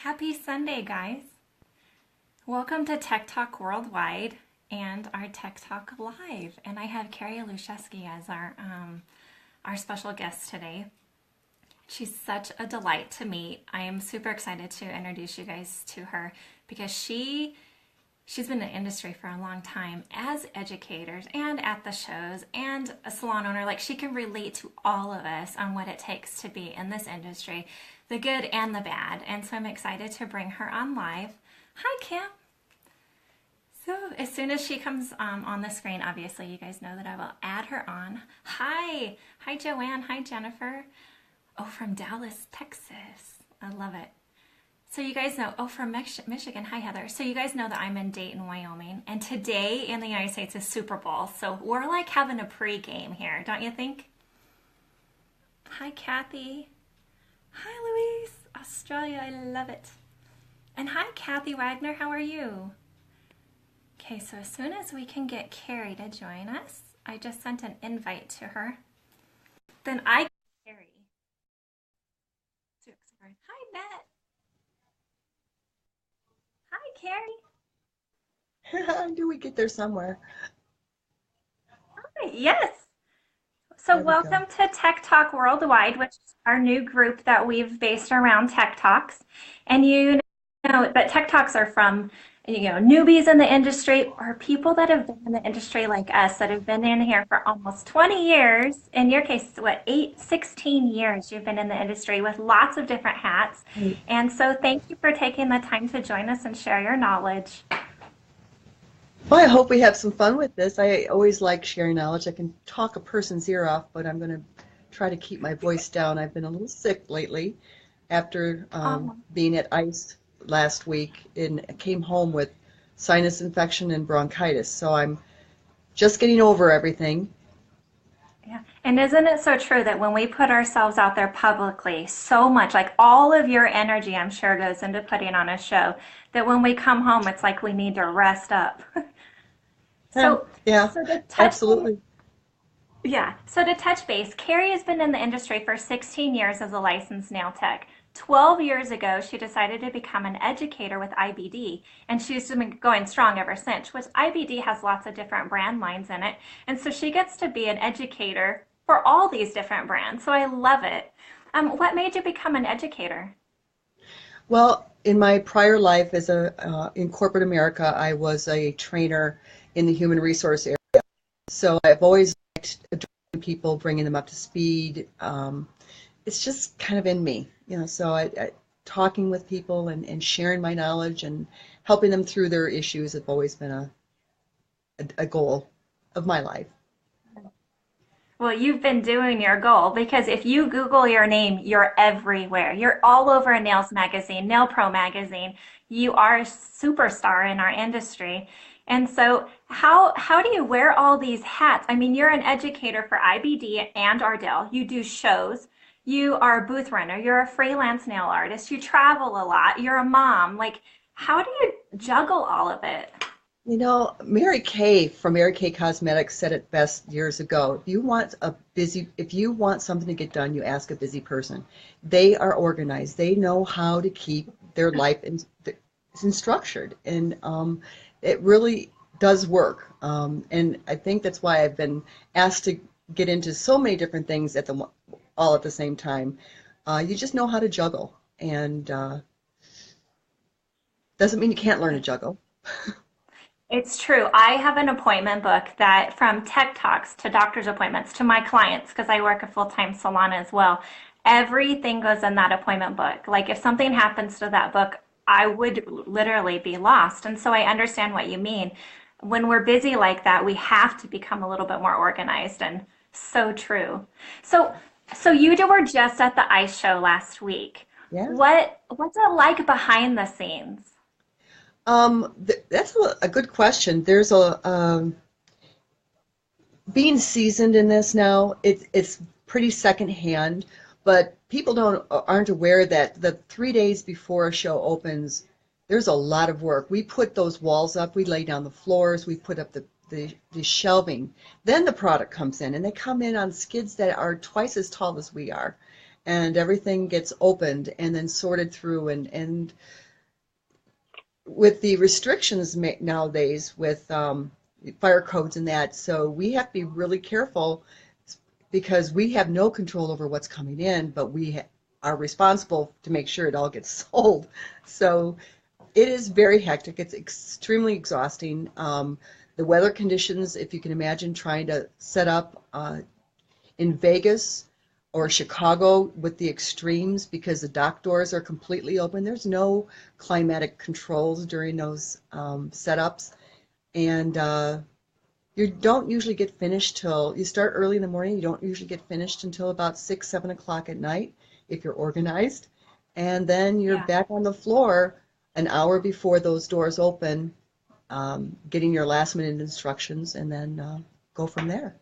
Happy Sunday, guys. Welcome to Tech Talk Worldwide and our Tech Talk Live. And I have Carey Luchessi as our special guest today. She's such a delight to meet. I am super excited to introduce you guys to her because she's been in the industry for a long time as educators and at the shows and a salon owner. Like, she can relate to all of us on what it takes to be in this industry, the good and the bad. And so I'm excited to bring her on live. Hi, Kim. So as soon as she comes on the screen, obviously you guys know that I will add her on. Hi. Hi, Joanne. Hi, Jennifer. Oh, from Dallas, Texas. I love it. So you guys know, from Michigan. Hi, Heather. So you guys know that I'm in Dayton, Wyoming. And today in the United States is Super Bowl. So we're like having a pregame here, don't you think? Hi, Kathy. Hi, Louise. Australia, I love it. And hi, Kathy Wagner. How are you? Okay, so as soon as we can get Carey to join us, I just sent an invite to her. Then I Carey. Hi, Matt. Hi, Carey. I knew we'd get there somewhere. Hi, yes. So There we go. welcome to Tech Talk Worldwide, which is our new group that we've based around Tech Talks. And you know that Tech Talks are from, newbies in the industry or people that have been in the industry like us that have been in here for almost 20 years. In your case, 16 years you've been in the industry with lots of different hats. Right. And so thank you for taking the time to join us and share your knowledge. Well, I hope we have some fun with this. I always like sharing knowledge. I can talk a person's ear off, but I'm going to try to keep my voice down. I've been a little sick lately after Um, being at ICE last week and came home with sinus infection and bronchitis. So I'm just getting over everything. Yeah. And isn't it so true that when we put ourselves out there publicly, so much, like all of your energy, I'm sure, goes into putting on a show, that when we come home, it's like we need to rest up. Yeah, So, yeah, so to touch base, absolutely. yeah. So to touch base, Carey has been in the industry for 16 years as a licensed nail tech. 12 years ago, she decided to become an educator with IBD, and she's been going strong ever since, which IBD has lots of different brand lines in it. And so she gets to be an educator for all these different brands. So I love it. What made you become an educator? Well, in my prior life as in corporate America, I was a trainer in the human resource area. So I've always liked addressing people, bringing them up to speed. It's just kind of in me, So talking with people and sharing my knowledge and helping them through their issues have always been a goal of my life. Well, you've been doing your goal because if you Google your name, you're everywhere. You're all over Nails Magazine, Nail Pro Magazine. You are a superstar in our industry. And so how do you wear all these hats? I mean, you're an educator for IBD and Ardell. You do shows. You are a booth runner. You're a freelance nail artist. You travel a lot. You're a mom. Like, how do you juggle all of it? Mary Kay from Mary Kay Cosmetics said it best years ago. If you want something to get done, you ask a busy person. They are organized. They know how to keep their life structured, and it really does work. And I think that's why I've been asked to get into so many different things all at the same time. You just know how to juggle, and doesn't mean you can't learn to juggle. It's true. I have an appointment book that from tech talks to doctor's appointments to my clients, because I work a full-time salon as well. Everything goes in that appointment book. Like if something happens to that book, I would literally be lost. And so I understand what you mean. When we're busy like that, we have to become a little bit more organized and so true. So were just at the ice show last week. Yeah. What's it like behind the scenes? That's a good question. Being seasoned in this now, it's pretty secondhand, but people aren't aware that the 3 days before a show opens, there's a lot of work. We put those walls up, we lay down the floors, we put up the shelving. Then the product comes in, and they come in on skids that are twice as tall as we are. and everything gets opened and then sorted through. And with the restrictions nowadays with fire codes and that, so we have to be really careful because we have no control over what's coming in, but are responsible to make sure it all gets sold. So it is very hectic. It's extremely exhausting. The weather conditions, if you can imagine trying to set up in Vegas or Chicago with the extremes because the dock doors are completely open. There's no climatic controls during those setups. And you don't usually get finished till you start early in the morning. You don't usually get finished until about 6, 7 o'clock at night if you're organized. And then you're Yeah. back on the floor an hour before those doors open, getting your last minute instructions, and then go from there.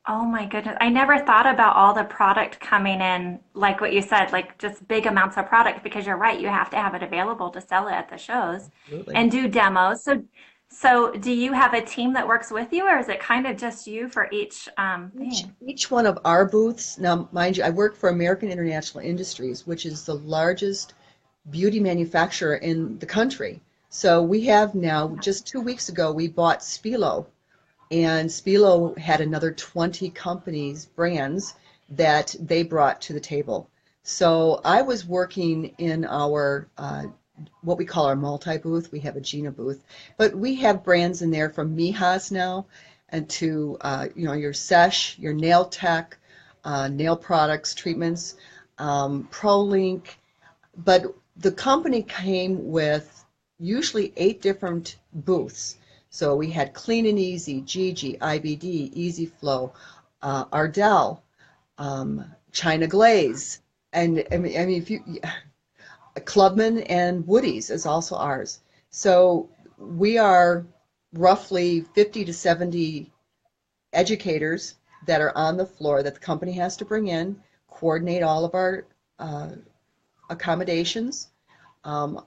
Oh my goodness. I never thought about all the product coming in, like what you said, like just big amounts of product, because you're right, you have to have it available to sell it at the shows Absolutely. and do demos. So do you have a team that works with you, or is it kind of just you for each Each, thing? each one of our booths, now mind you, I work for American International Industries, which is the largest beauty manufacturer in the country. So we have now, just 2 weeks ago, we bought Spilo, and Spilo had another 20 companies, brands that they brought to the table. So I was working in our what we call our multi-booth. We have a Gina booth, but we have brands in there from Mijas now, and to your Sesh, your Nail Tech, nail products, treatments, ProLink. But the company came with usually 8 different booths. So we had Clean and Easy, Gigi, IBD, Easy Flow, Ardell, China Glaze, and I mean, if you Clubman and Woody's is also ours. So we are roughly 50 to 70 educators that are on the floor that the company has to bring in, coordinate all of our uh, accommodations, um,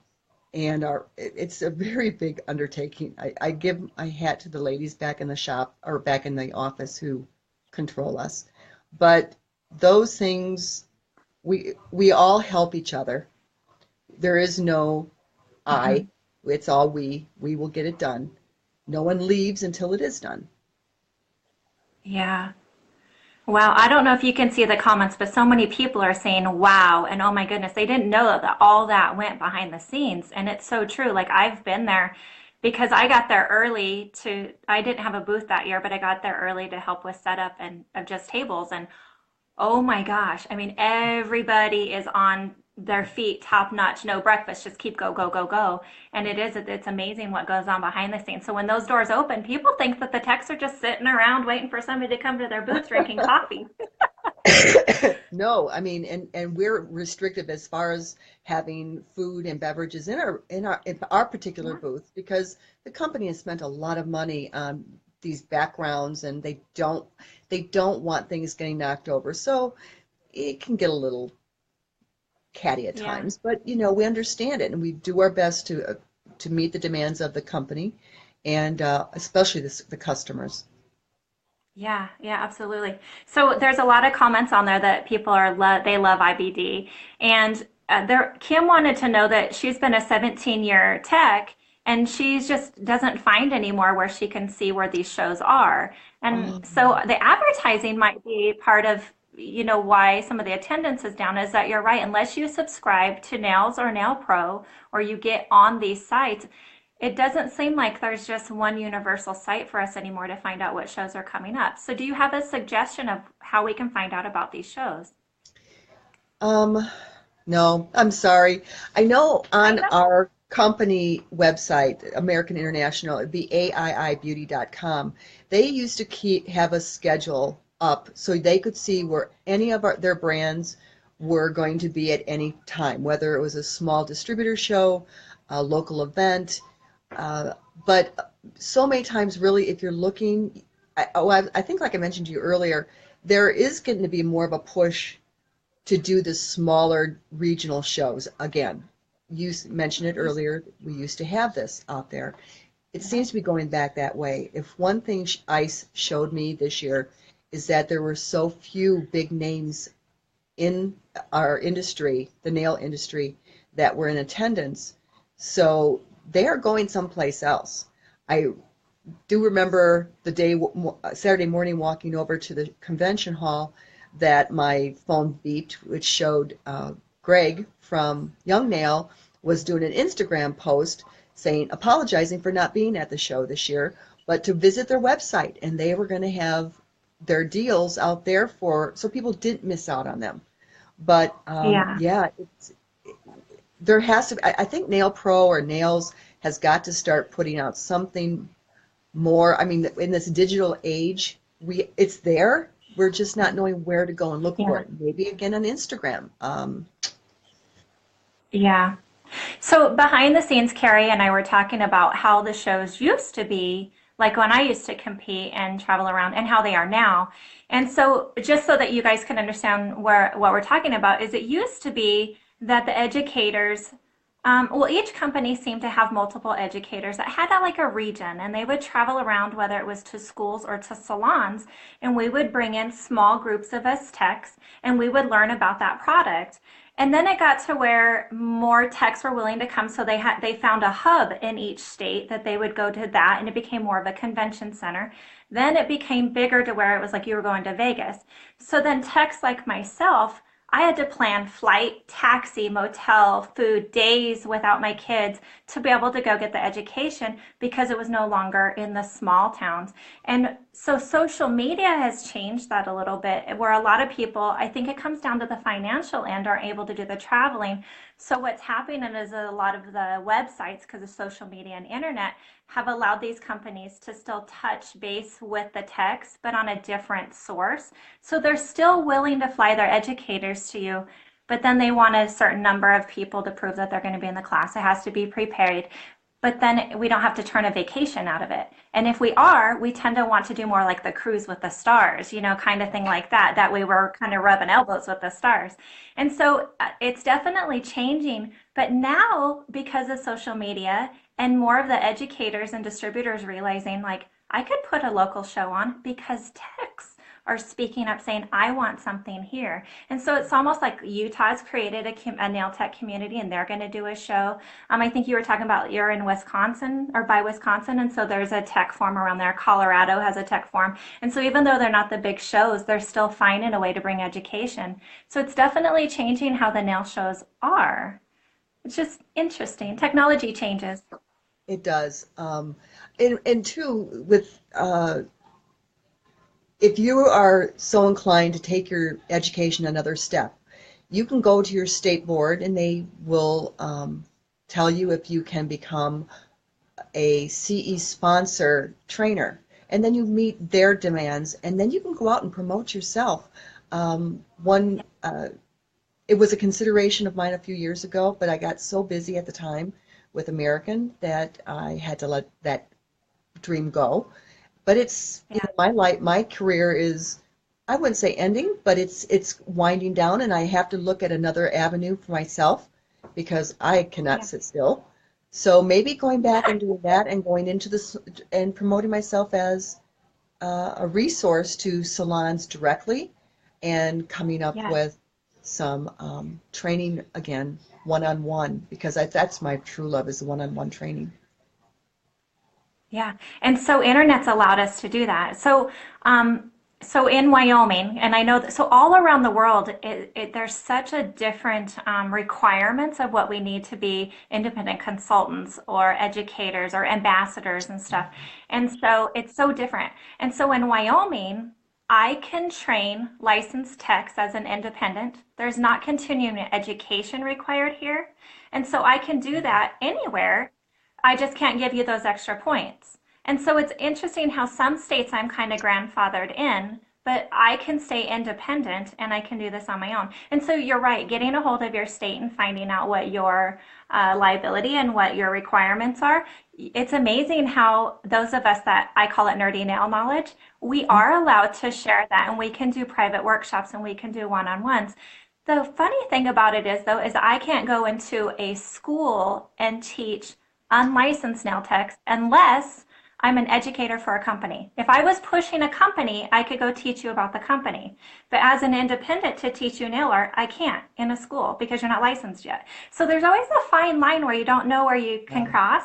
and it's a very big undertaking. I give my hat to the ladies back in the shop or back in the office who control us. But those things, we all help each other. There is no I, Mhm. it's all we. We will get it done. No one leaves until it is done. Yeah. Wow, I don't know if you can see the comments, but so many people are saying wow and oh my goodness, they didn't know that all that went behind the scenes. And it's so true. Like I've been there because I got there early I didn't have a booth that year, but I got there early to help with setup and of just tables. And oh my gosh. I mean, everybody is on their feet, top notch, no breakfast, just keep go, go, go, go. And it's amazing what goes on behind the scenes. So when those doors open, people think that the techs are just sitting around waiting for somebody to come to their booth drinking coffee. No, I mean, and we're restrictive as far as having food and beverages in our particular Yeah. booth because the company has spent a lot of money on these backgrounds and they don't want things getting knocked over. So it can get a little catty at Yeah. times, but we understand it and we do our best to meet the demands of the company and especially the customers. Yeah, yeah, absolutely. So there's a lot of comments on there that people they love IBD, and Kim wanted to know that she's been a 17-year tech, and she just doesn't find anymore where she can see where these shows are, and so Um, the advertising might be part of why some of the attendance is down. Is that you're right? Unless you subscribe to Nails or Nail Pro, or you get on these sites, it doesn't seem like there's just one universal site for us anymore to find out what shows are coming up. So, do you have a suggestion of how we can find out about these shows? um, no, I'm sorry. I know I on know. our company website, American International, it'd be aiibeauty.com. They used to have a schedule up so they could see where any of their brands were going to be at any time, whether it was a small distributor show, a local event. Uh, but so many times, really, if you're looking, I think, like I mentioned to you earlier, there is going to be more of a push to do the smaller regional shows again. You mentioned it earlier. We used to have this out there. It Yeah. seems to be going back that way. If one thing ICE showed me this year is that there were so few big names in our industry, the nail industry, that were in attendance. So they are going someplace else. I do remember the day, Saturday morning, walking over to the convention hall, that my phone beeped, which showed Greg from Young Nail was doing an Instagram post saying, apologizing for not being at the show this year, but to visit their website, and they were going to have their deals out there for so people didn't miss out on them. But Yeah. yeah, there has to. I think Nail Pro or Nails has got to start putting out something more. I mean, in this digital age, it's there. We're just not knowing where to go and look for Yeah. it. Maybe again on Instagram. Yeah. So behind the scenes, Carrie and I were talking about how the shows used to be, like when I used to compete and travel around, and how they are now. And so, just so that you guys can understand where what we're talking about, is it used to be that the educators, well, each company seemed to have multiple educators that had like a region, and they would travel around, whether it was to schools or to salons, and we would bring in small groups of us techs, and we would learn about that product. And then it got to where more techs were willing to come, so they found a hub in each state that they would go to that, and it became more of a convention center. Then it became bigger to where it was like you were going to Vegas. So then techs like myself, I had to plan flight, taxi, motel, food, days without my kids to be able to go get the education because it was no longer in the small towns. And so social media has changed that a little bit, where a lot of people, I think it comes down to the financial end, aren't able to do the traveling. So what's happening is a lot of the websites, because of social media and internet, have allowed these companies to still touch base with the techs, but on a different source. So they're still willing to fly their educators to you, but then they want a certain number of people to prove that they're going to be in the class. It has to be prepaid, but then we don't have to turn a vacation out of it. And if we are, we tend to want to do more like the cruise with the stars, kind of thing like that. That way we're kind of rubbing elbows with the stars. And so it's definitely changing. But now, because of social media and more of the educators and distributors realizing, like, I could put a local show on because techs are speaking up saying, I want something here. And so it's almost like Utah's created a nail tech community, and they're going to do a show. I think you were talking about you're in Wisconsin or by Wisconsin, and so there's a tech forum around there. Colorado has a tech forum. And so even though they're not the big shows, they're still finding a way to bring education. So it's definitely changing how the nail shows are. It's just interesting. Technology changes. It does. And two, with if you are so inclined to take your education another step, you can go to your state board and they will tell you if you can become a CE sponsor trainer. And then you meet their demands, and then you can go out and promote yourself. One, it was a consideration of mine a few years ago, but I got so busy at the time with American that I had to let that dream go. But it's, Yeah, my life, my career is, I wouldn't say ending, but it's winding down, and I have to look at another avenue for myself because I cannot yeah, sit still. So maybe going back and doing that and going into this and promoting myself as a resource to salons directly and coming up yes. with some training again, one-on-one, because that's my true love is the one-on-one training. Yeah, and so internet's allowed us to do that. So in Wyoming, and I know that, so all around the world, there's such a different requirements of what we need to be independent consultants or educators or ambassadors and stuff. And so it's so different. And so in Wyoming, I can train licensed techs as an independent. There's not continuing education required here. And so I can do that anywhere. I just can't give you those extra points. And so it's interesting how some states I'm kind of grandfathered in, but I can stay independent and I can do this on my own. And so you're right, getting a hold of your state and finding out what your liability and what your requirements are. It's amazing how those of us that I call it nerdy nail knowledge, we are allowed to share that, and we can do private workshops and we can do one-on-ones. The funny thing about it is, though, is I can't go into a school and teach unlicensed nail techs unless I'm an educator for a company. If I was pushing a company, I could go teach you about the company. But as an independent to teach you nail art, I can't in a school because you're not licensed yet. So there's always a fine line where you don't know where you can Right. cross.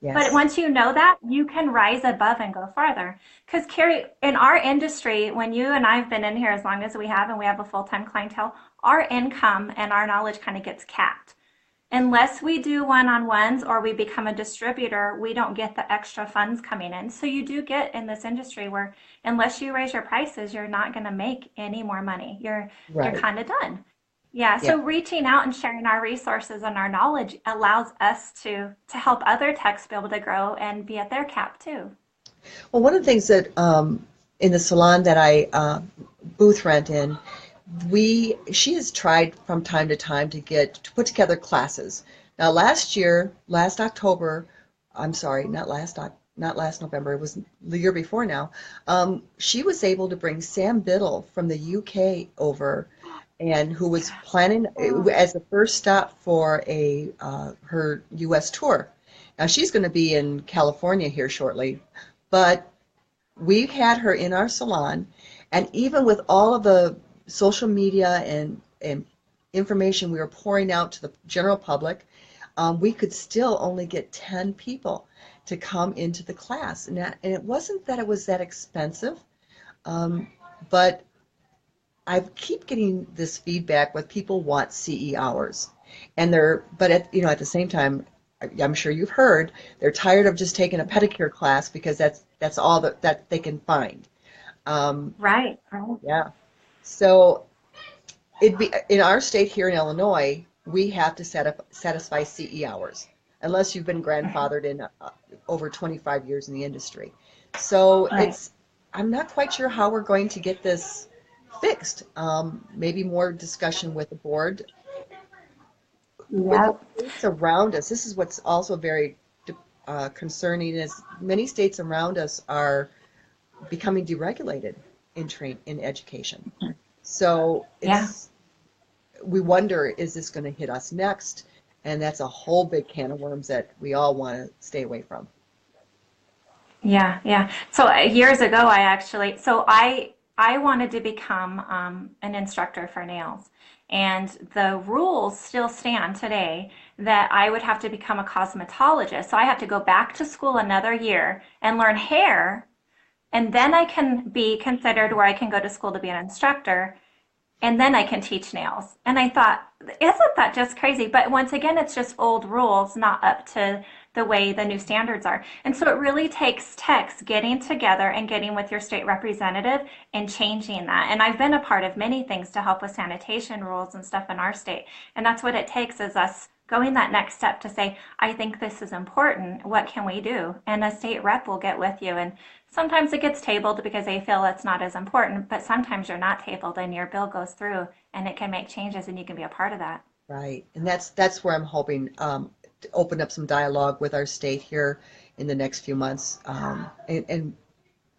But Yes. once you know that, you can rise above and go farther. Because, Carrie, in our industry, when you and I have been in here as long as we have, and we have a full time clientele, our income and our knowledge kind of gets capped. Unless we do one on ones or we become a distributor, we don't get the extra funds coming in. So you do get in this industry where unless you raise your prices, you're not going to make any more money. You're Right. kind of done. Yeah, Yeah. so reaching out and sharing our resources and our knowledge allows us to help other techs be able to grow and be at their cap too. Well, one of the things that in the salon that I booth rent in, she has tried from time to time to put together classes. Now, last October, I'm sorry, not last November, it was the year before now. She was able to bring Sam Biddle from the UK over, and who was planning Oh, as the first stop for a her US tour. Now she's going to be in California here shortly, but we had her in our salon, and even with all of the social media and information we were pouring out to the general public, we could still only get 10 people to come into the class. And it wasn't that it was that expensive, um, but I keep getting this feedback with people want CE hours. And but at the same time, I'm sure you've heard, they're tired of just taking a pedicure class because that's all that they can find. Um, right, right. yeah. So it'd be in our state here in Illinois, we have to satisfy CE hours unless you've been grandfathered in over 25 years in the industry. So Right. I'm not quite sure how we're going to get this fixed. Maybe more discussion with the board. With the Yep. states around us, this is what's also very concerning is many states around us are becoming deregulated in education. So Yeah. we wonder, is this going to hit us next? And that's a whole big can of worms that we all want to stay away from. Yeah, yeah. So years ago, I wanted to become an instructor for nails, and the rules still stand today that I would have to become a cosmetologist. So I have to go back to school another year and learn hair, and then I can be considered where I can go to school to be an instructor and then I can teach nails. And I thought, isn't that just crazy? But once again, it's just old rules, not up to the way the new standards are. And so it really takes techs getting together and getting with your state representative and changing that. And I've been a part of many things to help with sanitation rules and stuff in our state. And that's what it takes is us going that next step to say, I think this is important. What can we do? And a state rep will get with you. And sometimes it gets tabled because they feel it's not as important, but sometimes you're not tabled and your bill goes through and it can make changes and you can be a part of that. Right. And that's where I'm hoping to open up some dialogue with our state here in the next few months, and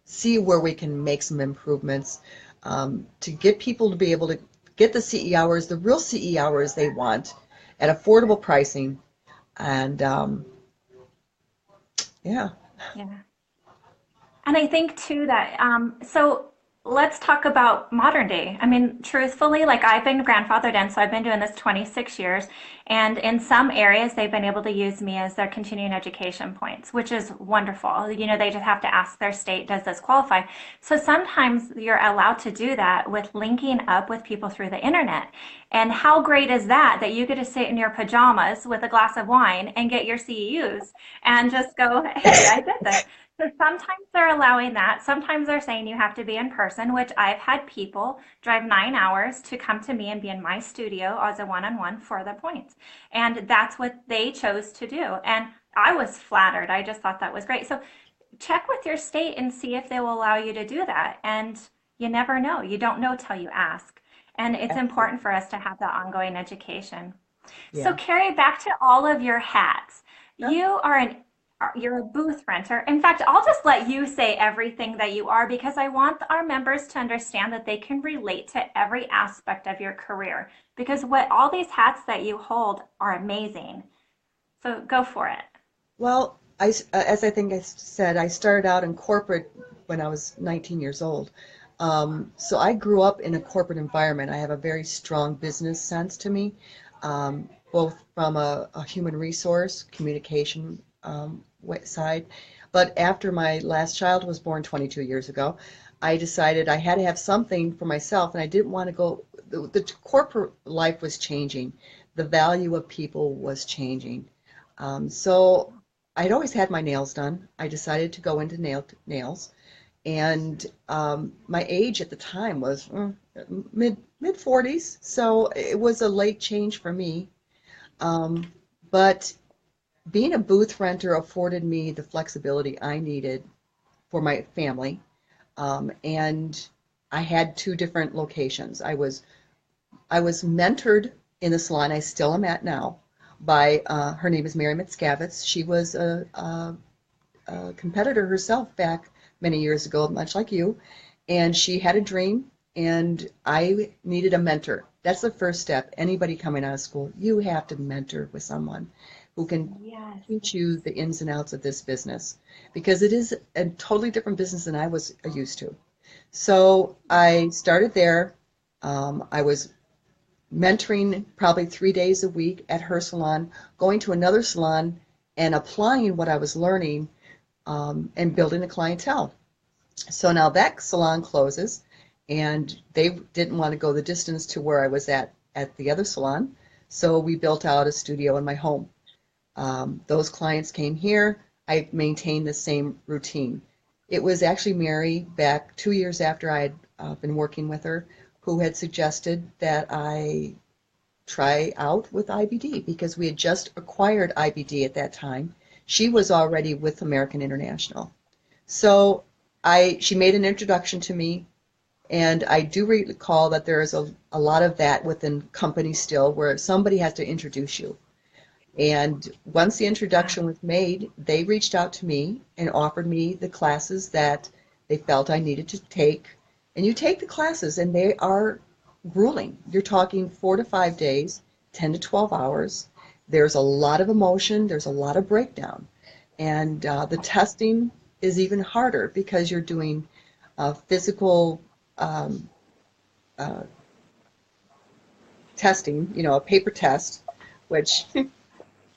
see where we can make some improvements, to get people to be able to get the CE hours, the real CE hours they want at affordable pricing. And yeah. Yeah. And I think too that, so let's talk about modern day. I mean, truthfully, like I've been grandfathered in, so I've been doing this 26 years. And in some areas, they've been able to use me as their continuing education points, which is wonderful. You know, they just have to ask their state, does this qualify? So sometimes you're allowed to do that with linking up with people through the internet. And how great is that, that you get to sit in your pajamas with a glass of wine and get your CEUs and just go, hey, I did this. So sometimes they're allowing that. Sometimes they're saying you have to be in person, which I've had people drive 9 hours to come to me and be in my studio as a one-on-one for the points. And that's what they chose to do. And I was flattered. I just thought that was great. So check with your state and see if they will allow you to do that. And you never know. You don't know till you ask. And it's important for us to have that ongoing education. So Yeah. Carrie, back to all of your hats. Yep. You are an you're a booth renter. In fact, I'll just let you say everything that you are because I want our members to understand that they can relate to every aspect of your career because what all these hats that you hold are amazing. So go for it. Well, as I think I said, I started out in corporate when I was 19 years old. So I grew up in a corporate environment. I have a very strong business sense to me, both from a human resource, communication side. But after my last child was born 22 years ago, I decided I had to have something for myself, and I didn't want to go. The corporate life was changing. The value of people was changing. So I'd always had my nails done. I decided to go into nails, and my age at the time was mid 40s, so it was a late change for me. But being a booth renter afforded me the flexibility I needed for my family, and I had two different locations. I was mentored in the salon I still am at now by her name is Mary Mitzkavitz. She was a competitor herself back many years ago, much like you, and she had a dream, and I needed a mentor. That's the first step. Anybody coming out of school, you have to mentor with someone who can Yes. teach you the ins and outs of this business because it is a totally different business than I was used to. So I started there. I was mentoring probably 3 days a week at her salon, going to another salon and applying what I was learning and building a clientele. So now that salon closes, and they didn't want to go the distance to where I was at the other salon. So we built out a studio in my home. Those clients came here. I maintained the same routine. It was actually Mary, back 2 years after I had been working with her, who had suggested that I try out with IBD because we had just acquired IBD at that time. She was already with American International. So she made an introduction to me, and I do recall that there is a lot of that within companies still where somebody has to introduce you. And once the introduction was made, they reached out to me and offered me the classes that they felt I needed to take. And you take the classes, and they are grueling. You're talking 4 to 5 days, 10 to 12 hours. There's a lot of emotion, there's a lot of breakdown. And the testing is even harder because you're doing physical um, uh, testing, a paper test, which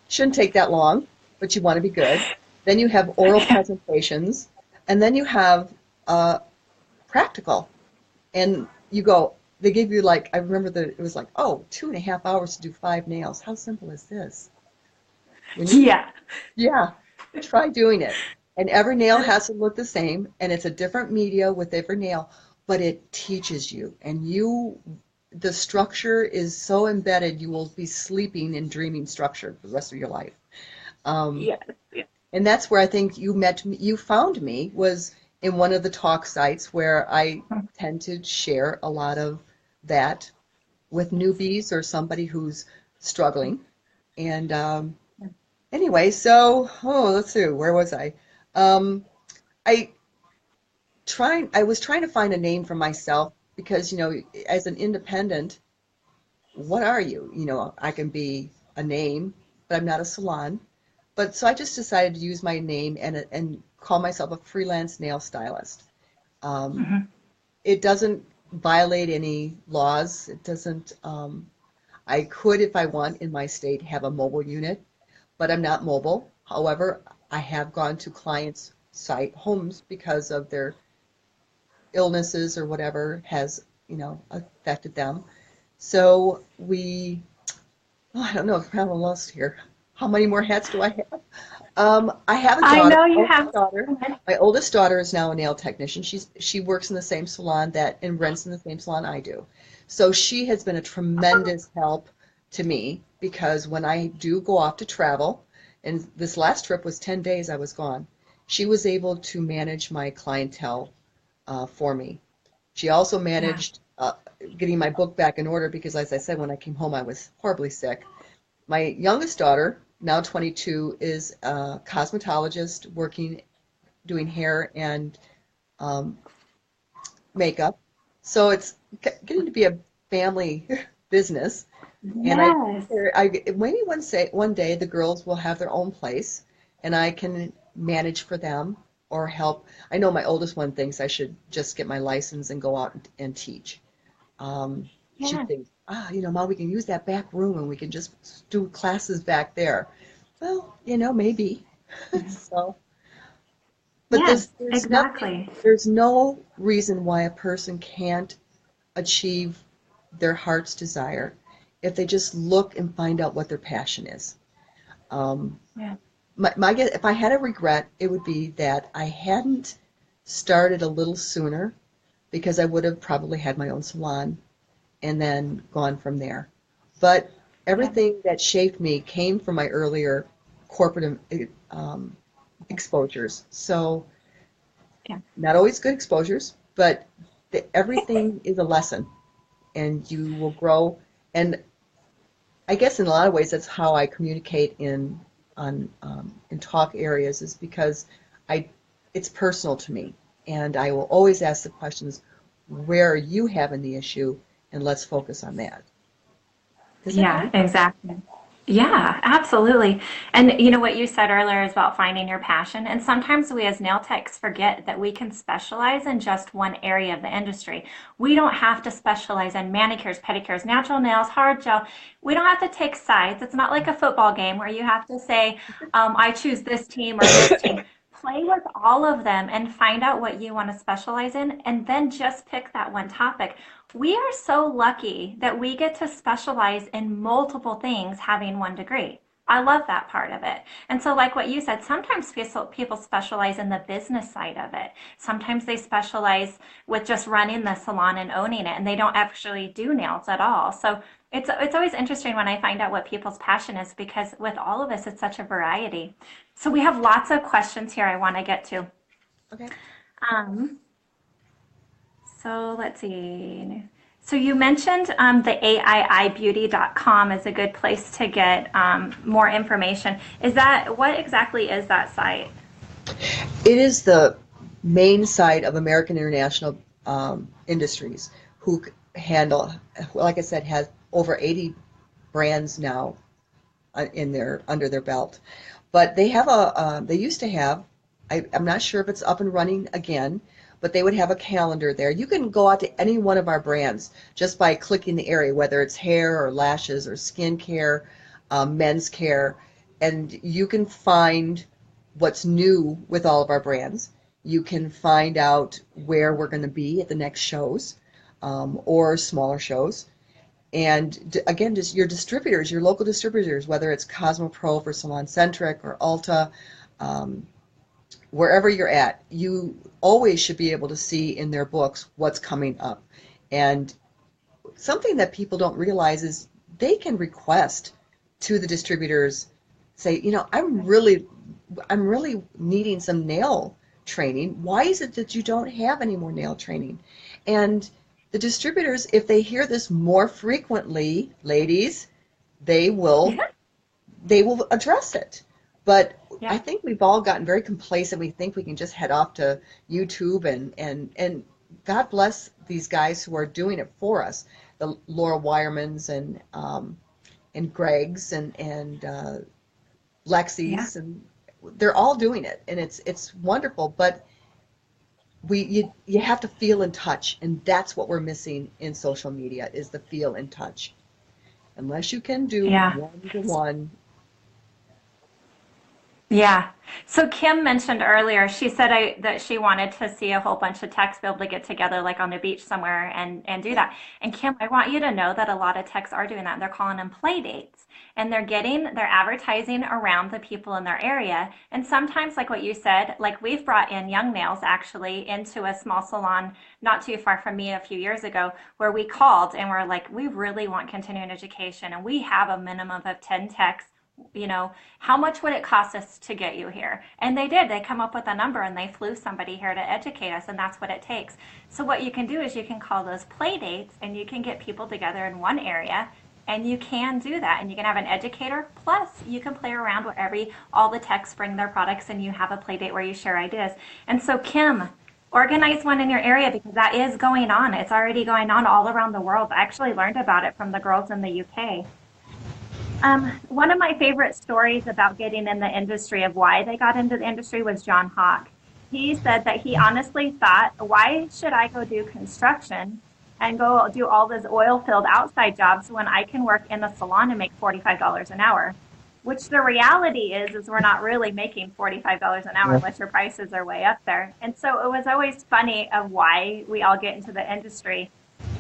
shouldn't take that long, but you want to be good. Then you have oral presentations, and then you have practical. And they give you like, I remember that it was like, oh, 2.5 hours to do 5 nails. How simple is this? When you Yeah. Yeah, try doing it. And every nail has to look the same, and it's a different media with every nail, but it teaches you. And the structure is so embedded, you will be sleeping and dreaming structure for the rest of your life. Um, Yes. Yes. and that's where I think you found me, was in one of the talk sites where I tend to share a lot of that with newbies or somebody who's struggling. And anyway, let's see, where was I? Um, I I was trying to find a name for myself because, as an independent, what are you? I can be a name, but I'm not a salon. But so I just decided to use my name and call myself a freelance nail stylist. Um, it doesn't violate any laws. It doesn't. I could, if I want, in my state, have a mobile unit, but I'm not mobile. However, I have gone to clients' site homes because of their illnesses or whatever has, affected them. So I don't know, I'm lost here. How many more hats do I have? I have a I daughter, know you oldest have daughter. so many. My oldest daughter is now a nail technician. She works in the same salon and rents in the same salon I do. So she has been a tremendous help to me because when I do go off to travel, and this last trip was 10 days I was gone, she was able to manage my clientele for me. She also Yeah. managed getting my book back in order because, as I said, when I came home, I was horribly sick. My youngest daughter, now 22, is a cosmetologist working, doing hair and um, makeup. So it's getting to be a family business. And Yes. maybe one day the girls will have their own place, and I can manage for them or help. I know my oldest one thinks I should just get my license and go out and teach. She Yeah. thinks, Mom, we can use that back room and we can just do classes back there. Well, maybe. So, but Yes, there's nothing, exactly. there's no reason why a person can't achieve their heart's desire if they just look and find out what their passion is. Um, Yeah. if I had a regret, it would be that I hadn't started a little sooner because I would have probably had my own salon and then gone from there. But Yeah. everything that shaped me came from my earlier corporate exposures. So Yeah. not always good exposures, but everything is a lesson, and you will grow. And I guess in a lot of ways, that's how I communicate in talk areas, is because I it's personal to me, and I will always ask the questions, where are you having the issue, and let's focus on that. Does that Yeah, help? exactly. Yeah, absolutely. And you know what you said earlier is about finding your passion. And sometimes we as nail techs forget that we can specialize in just one area of the industry. We don't have to specialize in manicures, pedicures, natural nails, hard gel. We don't have to take sides. It's not like a football game where you have to say, I choose this team or this team. Play with all of them and find out what you want to specialize in, and then just pick that one topic. We are so lucky that we get to specialize in multiple things having one degree. I love that part of it. And so, like what you said, sometimes people specialize in the business side of it. Sometimes they specialize with just running the salon and owning it, and they don't actually do nails at all. So it's always interesting when I find out what people's passion is, because with all of us, it's such a variety. So we have lots of questions here I want to get to. Okay. Um, so let's see. So you mentioned the aiibeauty.com is a good place to get more information. Is that, what exactly is that site? It is the main site of American International Industries, who handle, like I said, has over 80 brands now in their under their belt. But they have they used to have, I'm not sure if it's up and running again, but they would have a calendar there. You can go out to any one of our brands just by clicking the area, whether it's hair or lashes or skin care, men's care, and you can find what's new with all of our brands. You can find out where we're going to be at the next shows, or smaller shows. And again, just your distributors, your local distributors, whether it's Cosmo Pro for Salon Centric or Ulta, um, wherever you're at, you always should be able to see in their books what's coming up. And something that people don't realize is they can request to the distributors, say, I'm really needing some nail training. Why is it that you don't have any more nail training? And the distributors, if they hear this more frequently, ladies, they will they will address it. But I Yeah. think we've all gotten very complacent. We think we can just head off to YouTube, and God bless these guys who are doing it for us, the Laura Wiremans and Greg's and Yeah. Lexi's, and they're all doing it, and it's wonderful. But you have to feel and touch, and that's what we're missing in social media, is the feel and touch. Unless you can do Yeah. one to one. Yeah. So Kim mentioned earlier, she said that she wanted to see a whole bunch of techs be able to get together, like on the beach somewhere, and do that. And Kim, I want you to know that a lot of techs are doing that. They're calling them play dates, and they're advertising around the people in their area. And sometimes, like what you said, like we've brought in Young Nails actually into a small salon not too far from me a few years ago, where we called and we're like, we really want continuing education, and we have a minimum of 10 techs. How much would it cost us to get you here? And they did. They come up with a number and they flew somebody here to educate us, and that's what it takes. So what you can do is you can call those play dates, and you can get people together in one area, and you can do that. And you can have an educator, plus you can play around where all the techs bring their products, and you have a play date where you share ideas. And so Kim, organize one in your area, because that is going on. It's already going on all around the world. I actually learned about it from the girls in the UK. One of my favorite stories about getting in the industry of why they got into the industry was John Hawk. He said that he honestly thought, why should I go do construction and go do all those oil filled outside jobs when I can work in the salon and make $45 an hour? Which the reality is we're not really making $45 an hour Yeah. unless your prices are way up there. And so it was always funny of why we all get into the industry,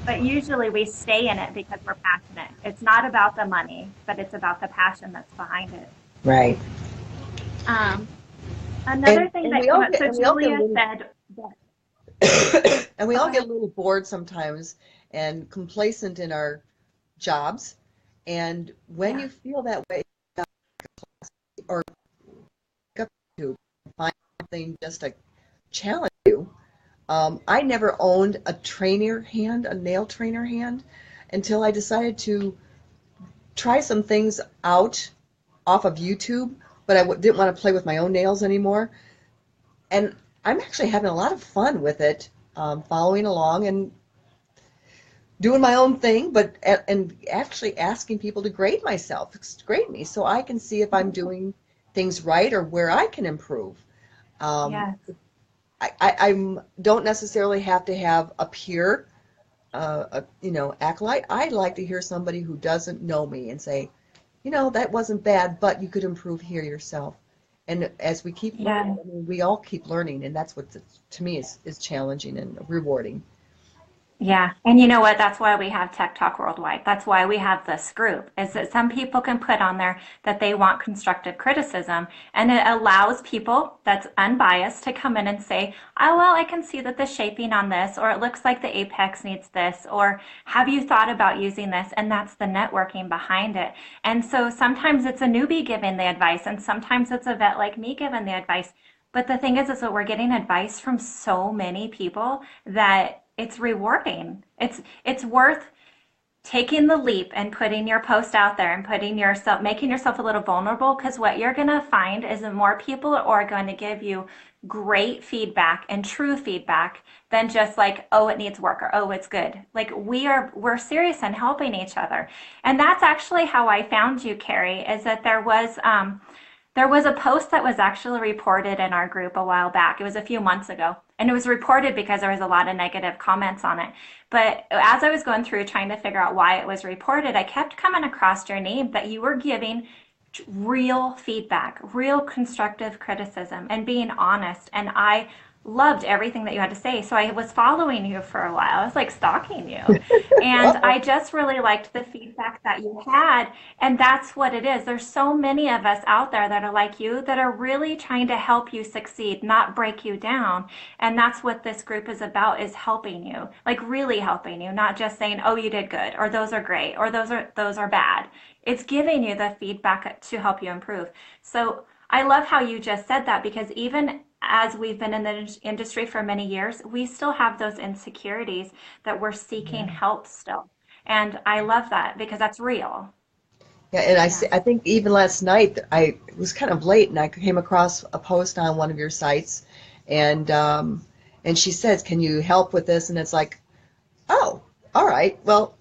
but usually we stay in it because we're passionate. It's not about the money, but it's about the passion that's behind it. Right. Um, Another thing And that we came all up, get so and we all get a Julia little said that, and we oh, go all get ahead. a little bored sometimes and complacent in our jobs. And when Yeah, you feel that way, or pick up to find something just to challenge you. I never owned a nail trainer hand, until I decided to try some things out off of YouTube, but I didn't want to play with my own nails anymore. And I'm actually having a lot of fun with it, following along and doing my own thing, but and actually asking people to grade me, so I can see if I'm doing things right or where I can improve. Um, yeah, I don't necessarily have to have a peer, acolyte. I'd like to hear somebody who doesn't know me and say, that wasn't bad, but you could improve here yourself. And as we keep learning, yeah. I mean, we all keep learning, and that's what to me is challenging and rewarding. Yeah. And you know what? That's why we have Tech Talk Worldwide. That's why we have this group, is that some people can put on there that they want constructive criticism. And it allows people that's unbiased to come in and say, oh, well, I can see that the shaping on this, or it looks like the apex needs this, or have you thought about using this? And that's the networking behind it. And so sometimes it's a newbie giving the advice, and sometimes it's a vet like me giving the advice. But the thing is that we're getting advice from so many people that it's rewarding. It's worth taking the leap and putting your post out there and putting yourself, making yourself a little vulnerable, because what you're going to find is that more people are going to give you great feedback and true feedback than just like, oh, it needs work, or oh, it's good. Like we're serious in helping each other. And that's actually how I found you, Carey, is that there was a post that was actually reported in our group a while back. It was a few months ago. And it was reported because there was a lot of negative comments on it. But as I was going through trying to figure out why it was reported, I kept coming across your name that you were giving real feedback, real constructive criticism, and being honest. And I loved everything that you had to say. So I was following you for a while. I was like stalking you. And Uh-oh. I just really liked the feedback that you had. And that's what it is. There's so many of us out there that are like you, that are really trying to help you succeed, not break you down. And that's what this group is about, is helping you, like really helping you, not just saying, oh, you did good, or those are great, or those are bad. It's giving you the feedback to help you improve. So I love how you just said that, because even as we've been in the industry for many years, we still have those insecurities that we're seeking Yeah. help still. And I love that because that's real. Yeah, and Yeah. I think even last night it was kind of late, and I came across a post on one of your sites, and and she says, "Can you help with this?" And it's like, "Oh, all right, well,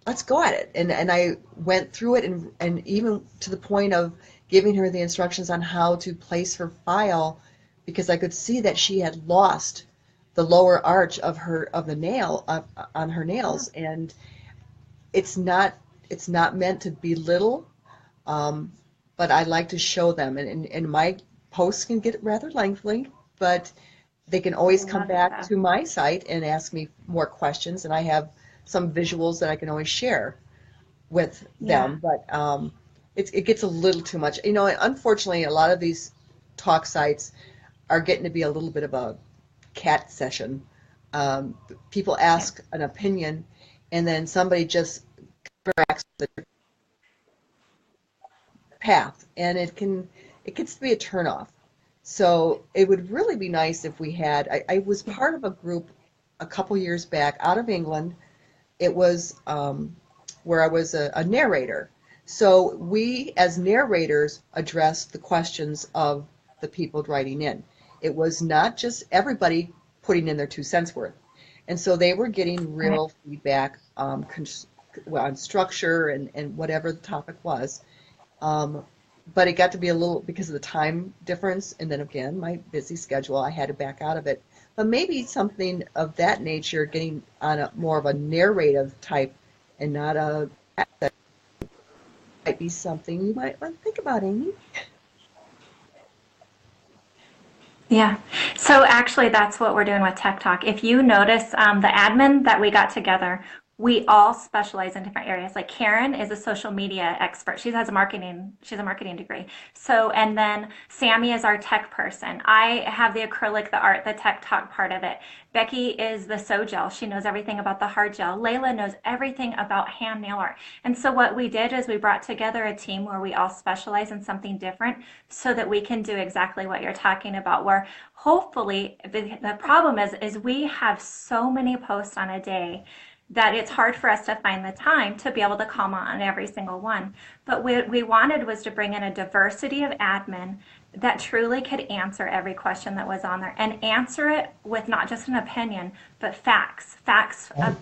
let's go at it." And I went through it, and even to the point of giving her the instructions on how to place her file, because I could see that she had lost the lower arch of the nail on her Yeah. nails, and it's not it's not meant to belittle, um, but I like to show them, and my posts can get rather lengthy, but they can I always come love it back though. to my site and ask me more questions, and I have some visuals that I can always share with Yeah. them. But it gets a little too much. Unfortunately, a lot of these talk sites are getting to be a little bit of a cat session. Um, People Yeah. ask an opinion, and then somebody just corrects the path, and it gets to be a turnoff. So it would really be nice if we had. I was Yeah. part of a group a couple years back out of England. It was where I was a narrator. So we, as narrators, addressed the questions of the people writing in. It was not just everybody putting in their 2 cents worth. And so they were getting Right. real feedback, well, on structure and whatever the topic was. Um, but it got to be a little because of the time difference, and then again, my busy schedule, I had to back out of it. But maybe something of that nature, getting on a more of a narrative type and not a might be something you might want to think about, Amy. Yeah. So actually, that's what we're doing with Tech Talk. If you notice, the admin that we got together, we all specialize in different areas. Like Karen is a social media expert. She's a marketing degree. So, and then Sammy is our tech person. I have the acrylic, the art, the Tech Talk part of it. Becky is the sew gel. She knows everything about the hard gel. Layla knows everything about hand nail art. And so what we did is we brought together a team where we all specialize in something different so that we can do exactly what you're talking about, where hopefully the problem is we have so many posts on a day that it's hard for us to find the time to be able to comment on every single one. But what we wanted was to bring in a diversity of admin that truly could answer every question that was on there and answer it with not just an opinion, but facts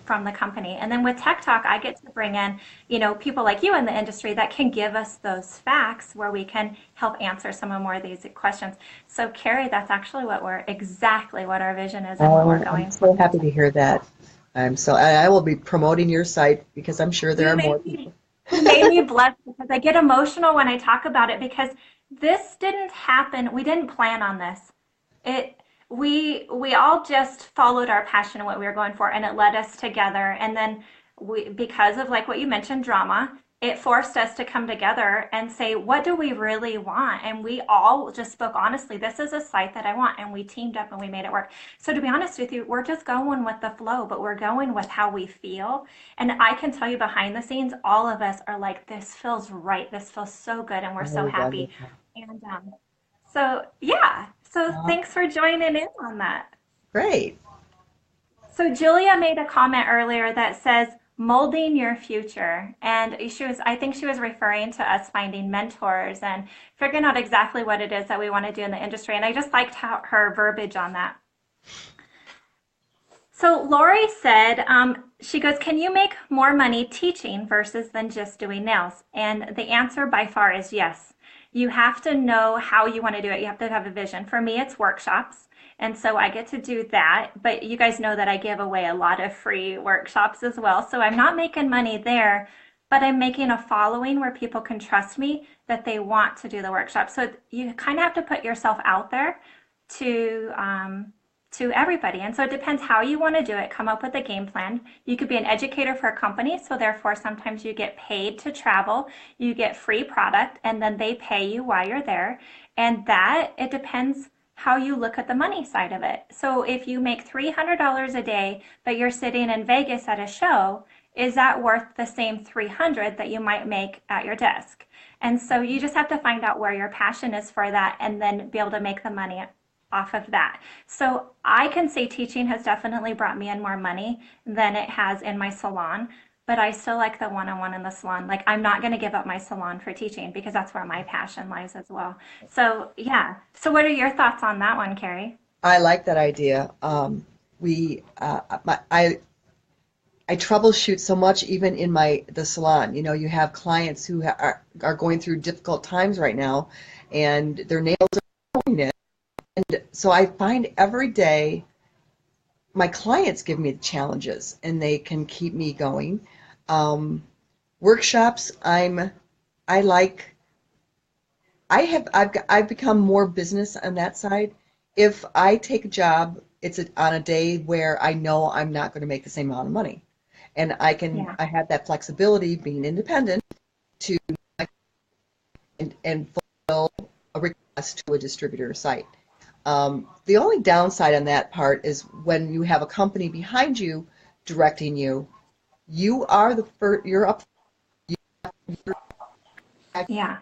from the company. And then with Tech Talk, I get to bring in, people like you in the industry that can give us those facts where we can help answer some of more of these questions. So Carey, that's actually exactly what our vision is and what we're Oh, I'm going for. so happy to hear that. I will be promoting your site because I'm sure there You are more made me people. you made me blush because I get emotional when I talk about it because this didn't happen. We didn't plan on this. It we all just followed our passion and what we were going for, and it led us together. And then because of like what you mentioned, drama, it forced us to come together and say, what do we really want? And we all just spoke honestly. This is a site that I want, and we teamed up and we made it work. So to be honest with you, we're just going with the flow, but we're going with how we feel. And I can tell you behind the scenes, all of us are like, this feels right. This feels so good, and we're so Oh, happy. wonderful. And so, yeah. So Uh, thanks for joining in on that. Great. So Julia made a comment earlier that says molding your future. And I think she was referring to us finding mentors and figuring out exactly what it is that we want to do in the industry. And I just liked her verbiage on that. So Lori said, she goes, can you make more money teaching versus than just doing nails? And the answer by far is yes. You have to know how you want to do it. You have to have a vision. For me, it's workshops. And so I get to do that. But you guys know that I give away a lot of free workshops as well. So I'm not making money there, but I'm making a following where people can trust me that they want to do the workshop. So you kind of have to put yourself out there to to everybody. And so it depends how you want to do it. Come up with a game plan. You could be an educator for a company, so therefore sometimes you get paid to travel, you get free product, and then they pay you while you're there. And that it depends how you look at the money side of it. So if you make $300 a day, but you're sitting in Vegas at a show, is that worth the same 300 that you might make at your desk? And so you just have to find out where your passion is for that and then be able to make the money off of that. So I can say teaching has definitely brought me in more money than it has in my salon, but I still like the one-on-one in the salon. Like I'm not going to give up my salon for teaching because that's where my passion lies as well. So yeah. So what are your thoughts on that one, Carey? I like that idea. We, I troubleshoot so much even in the salon. You know, you have clients who are going through difficult times right now, and their nails are going in. And so I find every day my clients give me the challenges, and they can keep me going. Um, Workshops, I like. I've become more business on that side. If I take a job, on a day where I know I'm not going to make the same amount of money, and Yeah. I have that flexibility being independent to and fulfill a request to a distributor site. The only downside on that part is when you have a company behind you directing you, you are the first, you're up, you're Yeah.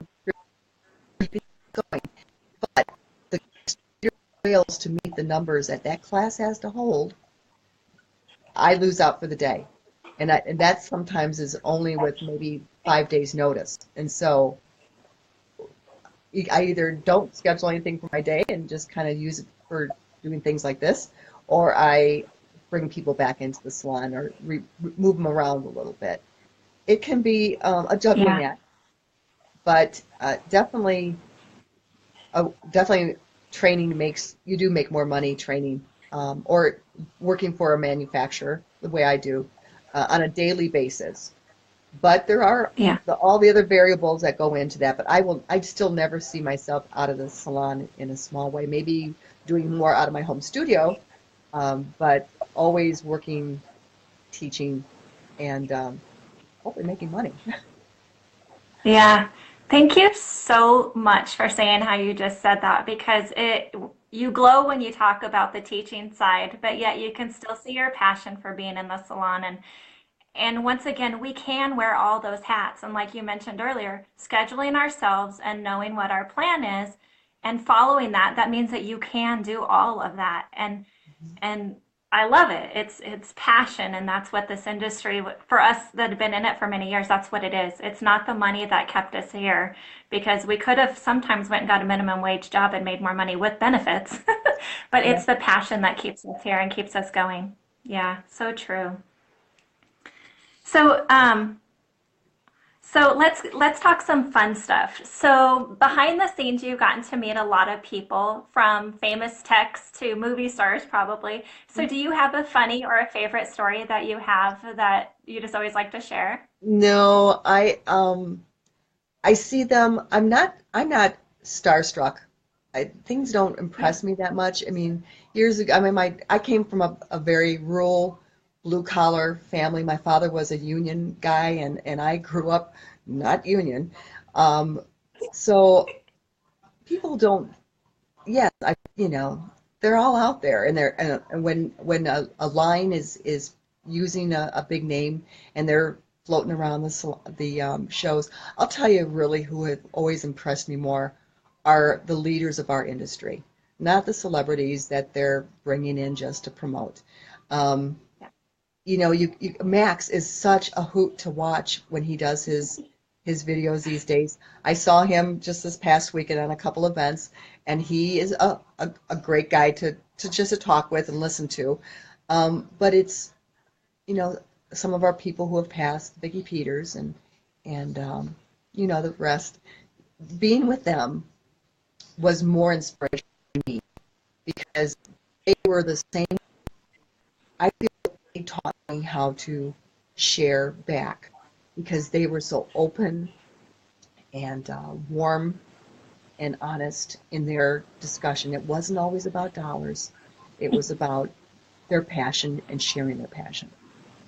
going, but the fails to meet the numbers that that class has to hold, I lose out for the day. And that sometimes is only with maybe 5 days notice. And so I either don't schedule anything for my day and just kind of use it for doing things like this, or I bring people back into the salon or move them around a little bit. It can be a juggling Yeah. act, but definitely training makes you do make more money training, or working for a manufacturer the way I do, on a daily basis. But there are Yeah. all the other variables that go into that. But I still never see myself out of the salon in a small way. Maybe doing more out of my home studio, but always working, teaching, and hopefully making money. Yeah. Thank you so much for saying how you just said that because you glow when you talk about the teaching side, but yet you can still see your passion for being in the salon. And once again, we can wear all those hats. And like you mentioned earlier, scheduling ourselves and knowing what our plan is and following that, that means that you can do all of that. And I love it. It's passion, and that's what this industry for us that have been in it for many years. That's what it is. It's not the money that kept us here, because we could have sometimes went and got a minimum wage job and made more money with benefits, but Yeah. it's the passion that keeps us here and keeps us going. Yeah, so true. So let's talk some fun stuff. So behind the scenes, you've gotten to meet a lot of people, from famous techs to movie stars, probably. So do you have a funny or a favorite story that you have that you just always like to share? No, I see them. I'm not starstruck. Things don't impress me that much. I mean, years ago, I mean, I came from a very rural, blue collar family. My father was a union guy, and I grew up not union. Um, so people don't. Yes, they're all out there, and when a line is using a big name and they're floating around the shows, I'll tell you really who have always impressed me more are the leaders of our industry, not the celebrities that they're bringing in just to promote. Um, Yeah. Max is such a hoot to watch when he does his videos these days. I saw him just this past weekend on a couple events, and he is a great guy to just to talk with and listen to. But it's, you know, some of our people who have passed, Vicki Peters and the rest, being with them was more inspirational to me because they were the same. I feel like they taught me how to share back because they were so open and warm and honest in their discussion. It wasn't always about dollars. It was about their passion and sharing their passion.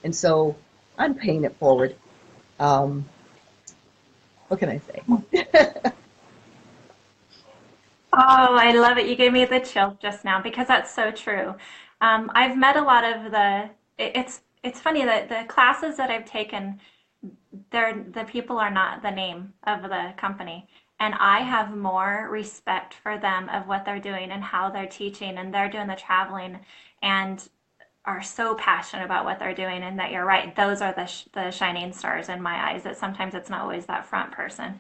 And so I'm paying it forward. Um, what can I say? Oh, I love it. You gave me the chill just now because that's so true. I've met a lot of it's funny that the classes that I've taken, the people are not the name of the company. And I have more respect for them of what they're doing and how they're teaching, and they're doing the traveling and are so passionate about what they're doing. And that you're right, those are the shining stars in my eyes, that sometimes it's not always that front person.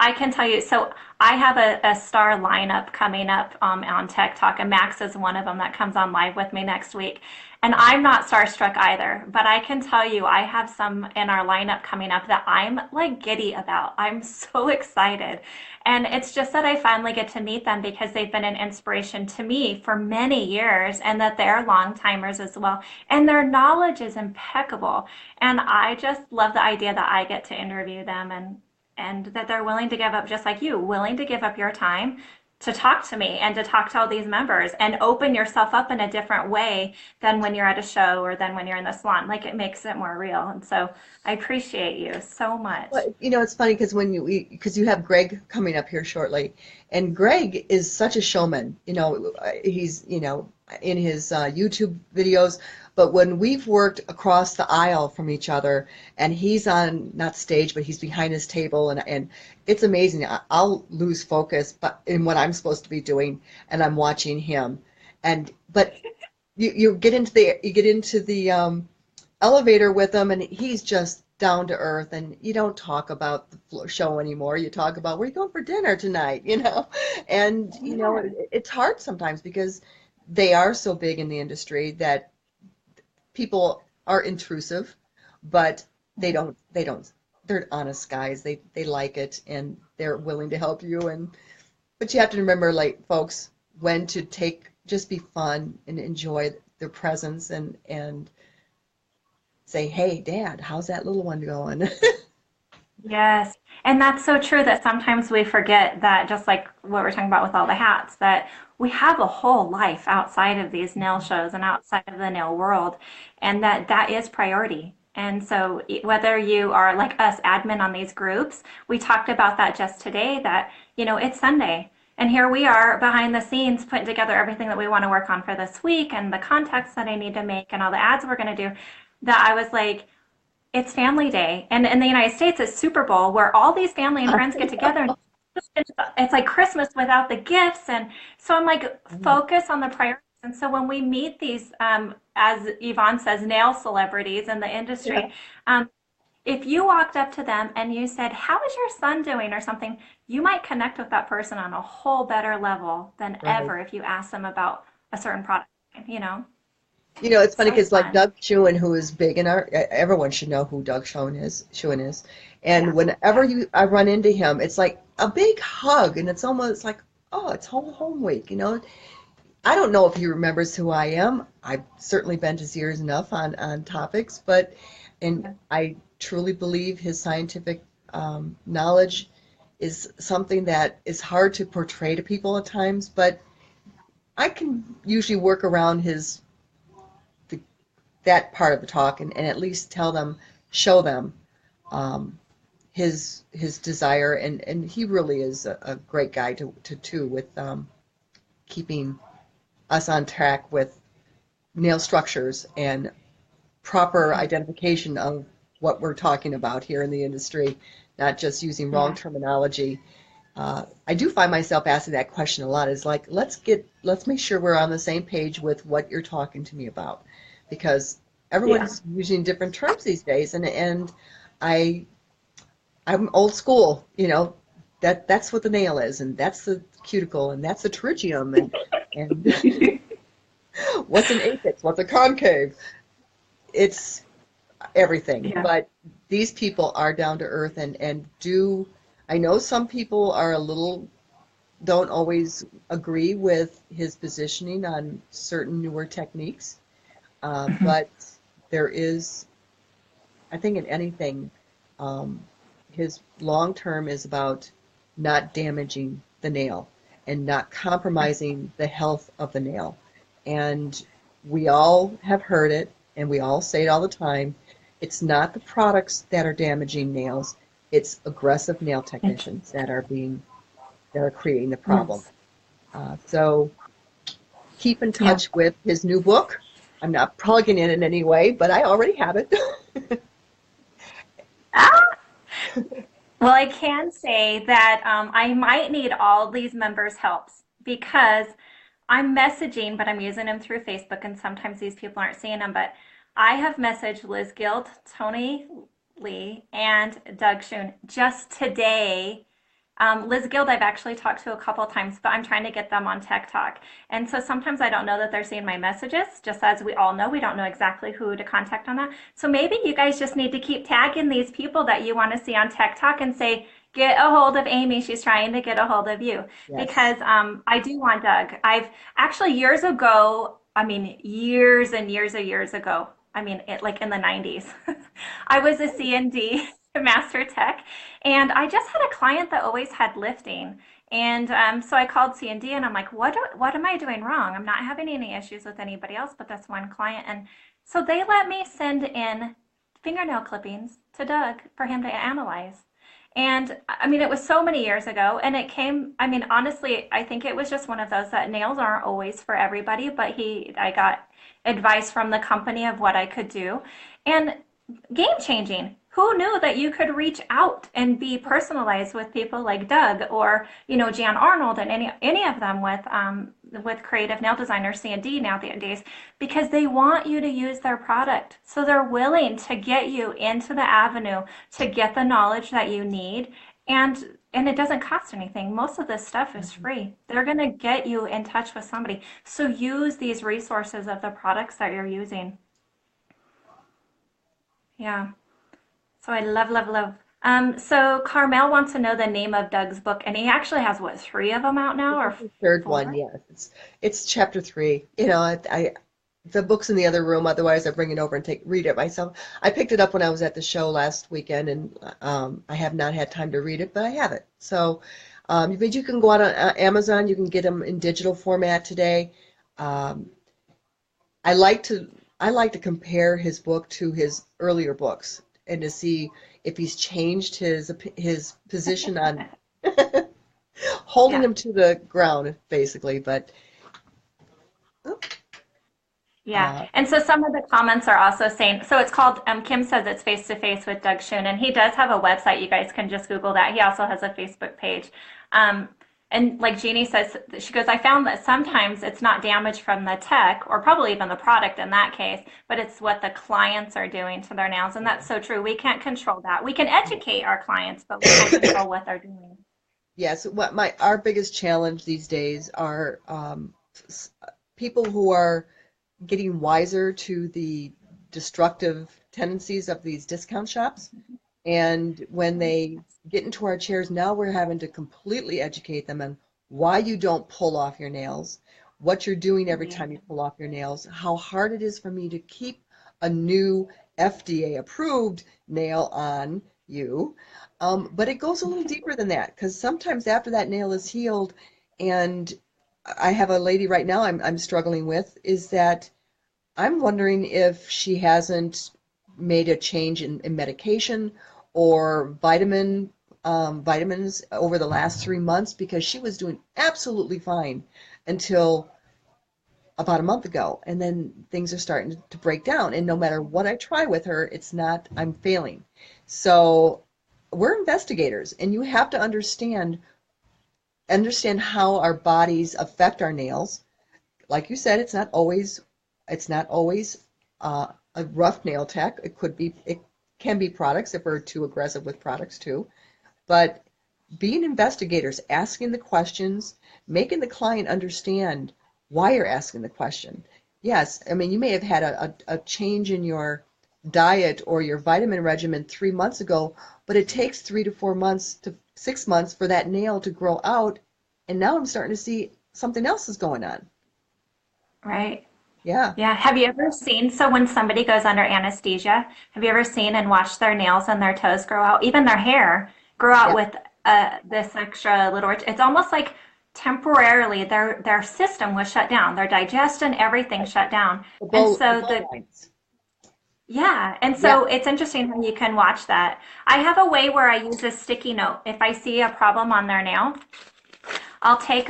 I can tell you, so I have a star lineup coming up on Tech Talk, and Max is one of them that comes on live with me next week. And I'm not starstruck either, but I can tell you I have some in our lineup coming up that I'm like giddy about. I'm so excited. And it's just that I finally get to meet them because they've been an inspiration to me for many years, and that they're long timers as well. And their knowledge is impeccable. And I just love the idea that I get to interview them, and that they're willing to give up, just like you, willing to give up your time to talk to me and to talk to all these members and open yourself up in a different way than when you're at a show or than when you're in the salon. Like, it makes it more real. And so I appreciate you so much. Well, it's funny because because you have Greg coming up here shortly, and Greg is such a showman. He's in his YouTube videos, but when we've worked across the aisle from each other, and he's on not stage, but he's behind his table, and it's amazing. I'll lose focus, but in what I'm supposed to be doing, and I'm watching him, and but you get into the elevator with him, and he's just down to earth, and you don't talk about the show anymore. You talk about where you going for dinner tonight. And Yeah. it's hard sometimes because they are so big in the industry that people are intrusive, but they don't they're honest guys. They like it and they're willing to help you. And but you have to remember, like folks, when to take just be fun and enjoy their presence and say, hey, Dad, how's that little one going? Yes. And that's so true that sometimes we forget that, just like what we're talking about with all the hats, that we have a whole life outside of these nail shows and outside of the nail world, and that is priority. And so whether you are like us, admin on these groups, we talked about that just today, that, it's Sunday. And here we are behind the scenes putting together everything that we want to work on for this week and the contacts that I need to make and all the ads we're going to do. That I was like, it's family day. And in the United States, it's Super Bowl where all these family and friends get together. And it's like Christmas without the gifts. And so I'm like, focus on the priorities. And so when we meet these, as Yvonne says, nail celebrities in the Yeah. industry, if you walked up to them and you said, how is your son doing or something, you might connect with that person on a whole better level than Right. ever if you ask them about a certain product, you know? You know, it's funny So because like fun. Doug Schuin, who is big in our, everyone should know who Doug Schuin is. And Yeah. whenever I run into him, it's like a big hug, and it's almost like, oh, it's home week. I don't know if he remembers who I am. I've certainly bent his ears enough on topics, and Yeah. I truly believe his scientific knowledge is something that is hard to portray to people at times, but I can usually work around the, that part of the talk and at least tell them, show them um, his desire, and he really is a great guy to with keeping us on track with nail structures and proper Mhm. identification of what we're talking about here in the industry, not just using wrong Yeah. terminology. I do find myself asking that question a lot. Is like, let's make sure we're on the same page with what you're talking to me about, because Yeah. everyone's using different terms these days, and I I'm old school. That's what the nail is, and that's the cuticle, and that's the pterygium, and what's an apex, what's a concave. It's everything. Yeah. But these people are down to earth and do. I know some people are a little don't always agree with his positioning on certain newer techniques, Mhm. but there is, I think, in anything, um, his long term is about not damaging the nail and not compromising the health of the nail. And we all have heard it and we all say it all the time. It's not the products that are damaging nails, it's aggressive nail It's, technicians that are creating the problem. yes. So keep in Yeah. touch with his new book. I'm not plugging it in any way, but I already have it. Ah! Well, I can say that I might need all these members' helps because I'm messaging, but I'm using them through Facebook, and sometimes these people aren't seeing them. But I have messaged Liz Guild, Tony Lee, and Doug Schoon just today. Liz Guild, I've actually talked to a couple of times, but I'm trying to get them on Tech Talk. And so sometimes I don't know that they're seeing my messages, just as we all know, we don't know exactly who to contact on that. So maybe you guys just need to keep tagging these people that you want to see on Tech Talk and say, get a hold of Amy. She's trying to get a hold of you. Yes. Because I do want Doug. I've actually years ago, I mean, years and years and years ago, I mean, like in the 90s, I was a CND master tech, and I just had a client that always had lifting. And so I called C&D and I'm like, what am I doing wrong? I'm not having any issues with anybody else, but that's one client. And so they let me send in fingernail clippings to Doug for him to analyze. And I mean, it was so many years ago, and it came, I mean, honestly, I think it was just one of those that nails aren't always for everybody, but I got advice from the company of what I could do. And game changing. Who knew that you could reach out and be personalized with people like Doug or Jan Arnold and any of them with creative nail designers C&D nowadays because they want you to use their product. So they're willing to get you into the avenue to get the knowledge that you need and it doesn't cost anything. Most of this stuff is free. They're going to get you in touch with somebody. So use these resources of the products that you're using. Yeah. So I love, love, love. So Carmel wants to know the name of Doug's book, and he actually has what, three of them out now, This or is the third one, four? yes. It's chapter three. The book's in the other room. Otherwise, I bring it over and read it myself. I picked it up when I was at the show last weekend, and I have not had time to read it, but I have it. So, but you can go out on Amazon. You can get them in digital format today. Um, I like to I like to compare his book to his earlier books and to see if he's changed his position on holding Yeah. him to the ground, basically. But Yeah. uh, And so some of the comments are also saying, so it's called, Kim says it's Face to Face with Doug Schoon, and he does have a website. You guys can just Google that. He also has a Facebook page. Um, and like Jeannie says, she goes, I found that sometimes it's not damage from the tech or probably even the product in that case, but it's what the clients are doing to their nails. And that's so true. We can't control that. We can educate our clients, but we can't control what they're doing. yes, what my our biggest challenge these days are people who are getting wiser to the destructive tendencies of these discount shops. And when they get into our chairs, now we're having to completely educate them on why you don't pull off your nails, what you're doing every Yeah. time you pull off your nails, how hard it is for me to keep a new FDA approved nail on you. But it goes a little deeper than that because sometimes after that nail is healed, and I have a lady right now I'm struggling with, is that I'm wondering if she hasn't made a change in medication or vitamins over the last 3 months because she was doing absolutely fine until about a month ago. And then things are starting to break down. And no matter what I try with her, it's not, I'm failing. So we're investigators and you have to understand how our bodies affect our nails. Like you said, it's not always a rough nail tech. It can be products if we're too aggressive with products too. But being investigators, asking the questions, making the client understand why you're asking the question. Yes, I mean, you may have had a change in your diet or your vitamin regimen 3 months ago, but it takes 3 to 4 months to 6 months for that nail to grow out. And now I'm starting to see something else is going on. Right. Yeah. Yeah. Have you ever seen, so when somebody goes under anesthesia, have you ever seen and watched their nails and their toes grow out, even their hair grow out Yeah. with this extra little, it's almost like temporarily their system was shut down, their digestion, everything shut down. And The so bow lines. yeah, and Yeah. so it's interesting how you can watch that. I have a way where I use a sticky note. If I see a problem on their nail, I'll see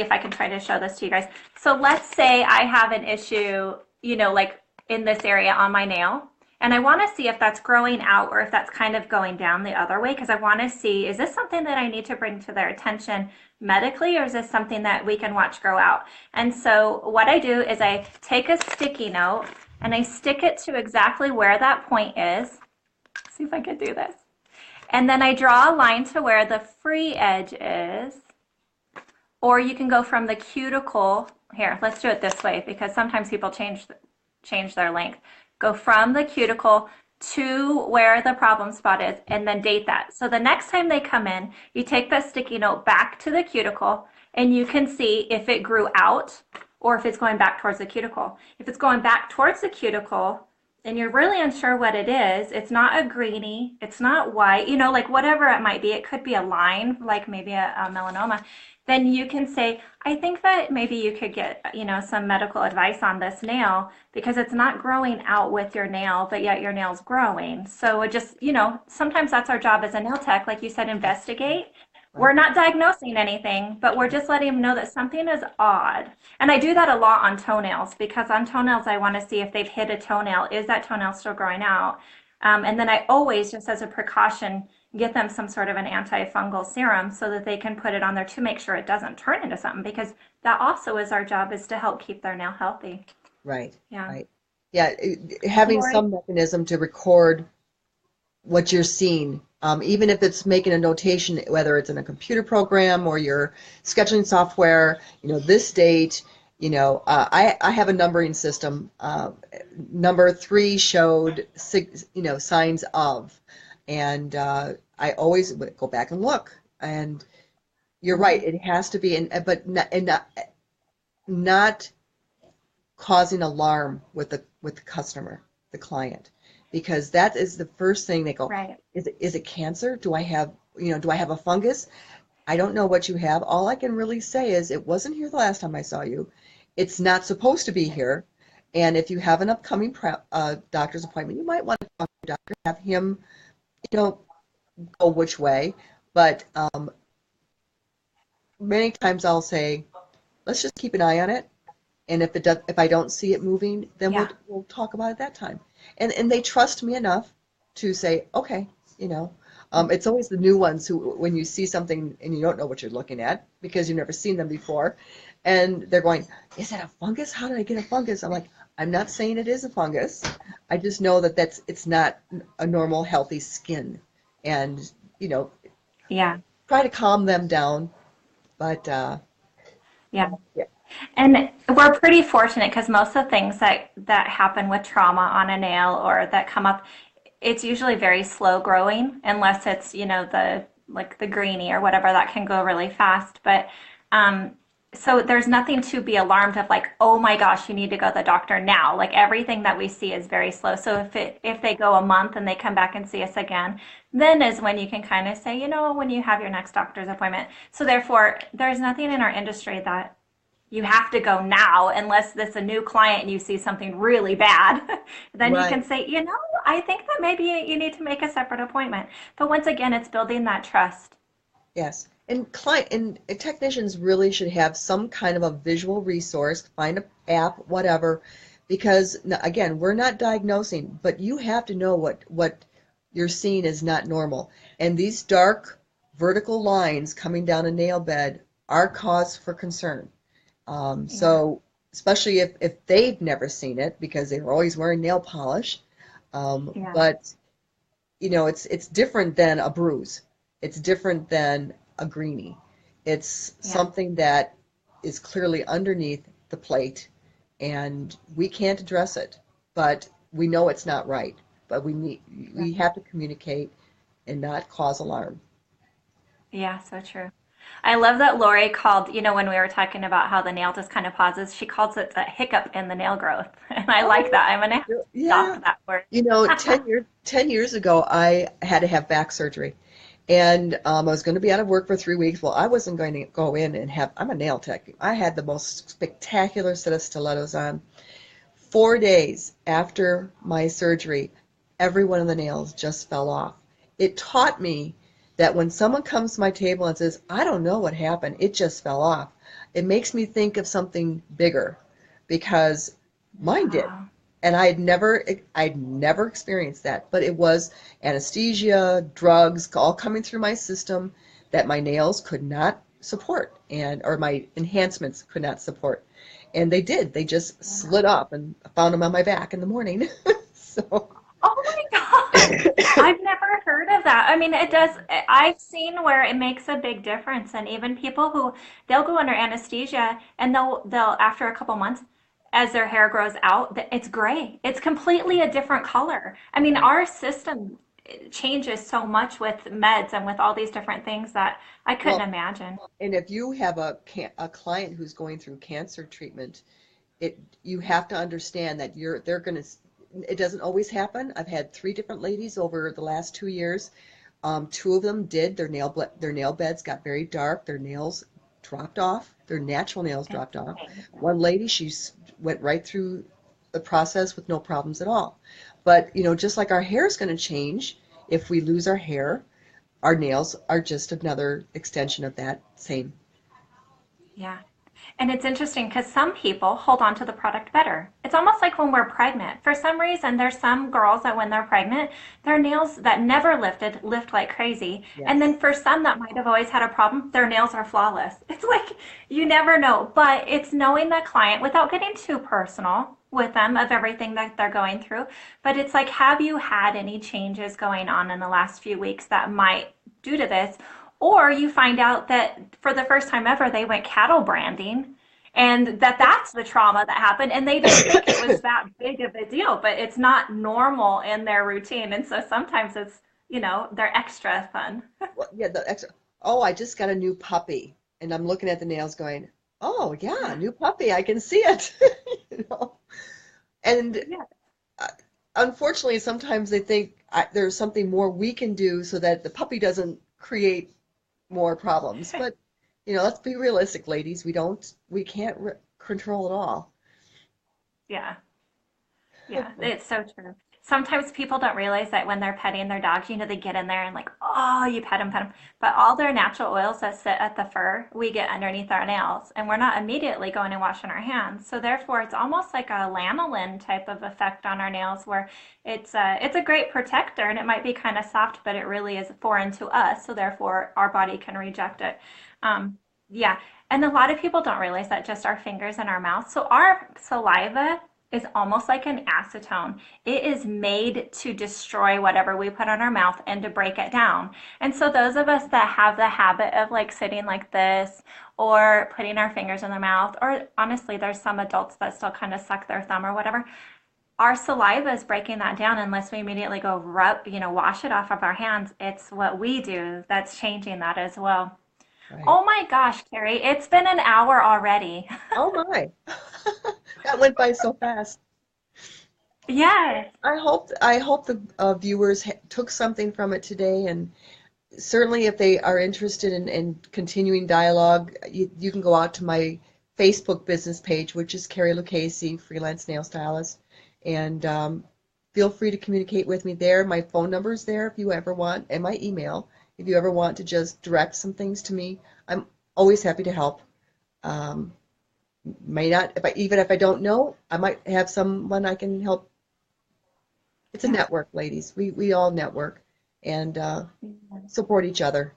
if I can try to show this to you guys. So let's say I have an issue, like in this area on my nail, and I want to see if that's growing out or if that's kind of going down the other way because I want to see, is this something that I need to bring to their attention medically or is this something that we can watch grow out? And so what I do is I take a sticky note and I stick it to exactly where that point is. Let's see if I can do this. And then I draw a line to where the free edge is. Or you can go from the cuticle. Here, let's do it this way because sometimes people change their length. Go from the cuticle to where the problem spot is and then date that. So the next time they come in, you take that sticky note back to the cuticle and you can see if it grew out or if it's going back towards the cuticle. If it's going back towards the cuticle and you're really unsure what it is, it's not a greeny, it's not white, like whatever it might be, it could be a line, like maybe a melanoma, then you can say, I think that maybe you could get, some medical advice on this nail because it's not growing out with your nail, but yet your nail's growing. So it just, sometimes that's our job as a nail tech, like you said, investigate. We're Right. not diagnosing anything, but we're just letting them know that something is odd. And I do that a lot on toenails because on toenails, I want to see if they've hit a toenail. Is that toenail still growing out? And then I always, just as a precaution, get them some sort of an antifungal serum so that they can put it on there to make sure it doesn't turn into something because that also is our job is to help keep their nail healthy. Right. Yeah. Right. Yeah. Having Lori? some mechanism to record what you're seeing, even if it's making a notation, whether it's in a computer program or your scheduling software, this date, I have a numbering system. Number 3 showed signs of. And I always would go back and look. And you're right, Mhm. it has to be, but not causing alarm with the customer, the client, because that is the first thing they go, Right. is it cancer? Do I have a fungus? I don't know what you have. All I can really say is it wasn't here the last time I saw you. It's not supposed to be here. And if you have an upcoming doctor's appointment, you might want to talk to your doctor, have him, you know, go which way. But many times I'll say, let's just keep an eye on it. And if I don't see it moving, then we'll Yeah. we'll talk about it that time. And they trust me enough to say, okay, you know. It's always the new ones who, when you see something and you don't know what you're looking at because you've never seen them before, and they're going, "Is that a fungus? How did I get a fungus?" I'm like, "I'm not saying it is a fungus. I just know that it's not a normal healthy skin." And you know, Yeah. try to calm them down. But Yeah. yeah, And we're pretty fortunate because most of the things that happen with trauma on a nail or that come up, it's usually very slow growing unless it's, the like the greenie or whatever that can go really fast. But um, so there's nothing to be alarmed of like, oh my gosh, you need to go to the doctor now. Like everything that we see is very slow. So if they go a month and they come back and see us again, then is when you can kind of say, when you have your next doctor's appointment. So therefore, there's nothing in our industry that you have to go now unless this is a new client and you see something really bad. Then you can right. say, I think that maybe you need to make a separate appointment. But once again, it's building that trust. Yes. And technicians really should have some kind of a visual resource, find a app, whatever, because again, we're not diagnosing, but you have to know what you're seeing is not normal. And these dark vertical lines coming down a nail bed are cause for concern. Yeah, So especially if they've never seen it because they were always wearing nail polish. yeah, But it's different than a bruise. It's different than a greenie. It's yeah, something that is clearly underneath the plate, and we can't address it. But we know it's not right. But we right. have to communicate and not cause alarm. Yeah, so true. I love that Lori called, when we were talking about how the nail just kind of pauses, she calls it a hiccup in the nail growth. And I like Oh, that. I'm gonna have to yeah. adopt that word. 10 years ago, I had to have back surgery. And I was going to be out of work for 3 weeks. Well, I wasn't going to go in and I'm a nail tech. I had the most spectacular set of stilettos on. 4 days after my surgery, every one of the nails just fell off. It taught me that when someone comes to my table and says, I don't know what happened, it just fell off, it makes me think of something bigger because mine did. Wow. And I'd never experienced that, but it was anesthesia, drugs, all coming through my system that my nails could not support or my enhancements could not support. And they did. They just slid up and I found them on my back in the morning. So, Oh my gosh. I've never heard of that. I mean, it does. I've seen where it makes a big difference, and even people who they'll go under anesthesia and they'll after a couple months, as their hair grows out, it's gray. It's completely a different color. I mean, right. our system changes so much with meds and with all these different things that I couldn't Well, imagine. and if you have a client who's going through cancer treatment, you have to understand that they're going to, it doesn't always happen. I've had 3 different ladies over the last 2 years. 2 of them did their nail beds got very dark. Their nails dropped off. Their natural nails dropped off. Interesting. One lady, went right through the process with no problems at all. But just like our hair is going to change if we lose our hair, our nails are just another extension of that same. Yeah. And it's interesting because some people hold on to the product better. It's almost like when we're pregnant. For some reason, there's some girls that when they're pregnant, their nails that never lifted lift like crazy. And Yes. then for some that might have always had a problem, their nails are flawless. It's like you never know. But it's knowing the client without getting too personal with them of everything that they're going through. But it's like, have you had any changes going on in the last few weeks that might due to this? Or you find out that for the first time ever, they went cattle branding and that's the trauma that happened. And they didn't think it was that big of a deal, but it's not normal in their routine. And so sometimes it's they're extra fun. Well, yeah, the extra. Oh, I just got a new puppy, and I'm looking at the nails, going, "Oh yeah, new puppy. I can see it." You know? And Yeah. uh, unfortunately, sometimes they think there's something more we can do so that the puppy doesn't create more problems. But let's be realistic, ladies. We can't control it all. Yeah. Yeah, it's so true. Sometimes people don't realize that when they're petting their dogs, they get in there and like, oh, you pet them. But all their natural oils that sit at the fur, we get underneath our nails, and we're not immediately going and washing our hands. So therefore, it's almost like a lanolin type of effect on our nails, where it's a great protector, and it might be kind of soft, but it really is foreign to us. So therefore, our body can reject it. Um, yeah, and a lot of people don't realize that just our fingers and our mouth. So our saliva is almost like an acetone. It is made to destroy whatever we put on our mouth and to break it down. And so those of us that have the habit of like sitting like this or putting our fingers in their mouth, or honestly, there's some adults that still kind of suck their thumb or whatever, our saliva is breaking that down unless we immediately go wash it off of our hands. It's what we do that's changing that as well. Right. Oh my gosh, Carrie, it's been an hour already. Oh my, that went by so fast. Yes. I hope the viewers took something from it today, and certainly if they are interested in continuing dialogue, you can go out to my Facebook business page, which is Carey Luchessi, freelance nail stylist, and feel free to communicate with me there. My phone number is there if you ever want, and my email if you ever want to just direct some things to me. I'm always happy to help. Um, may not, even if I don't know, I might have someone I can help. It's a Yeah. network, ladies. We all network and support each other.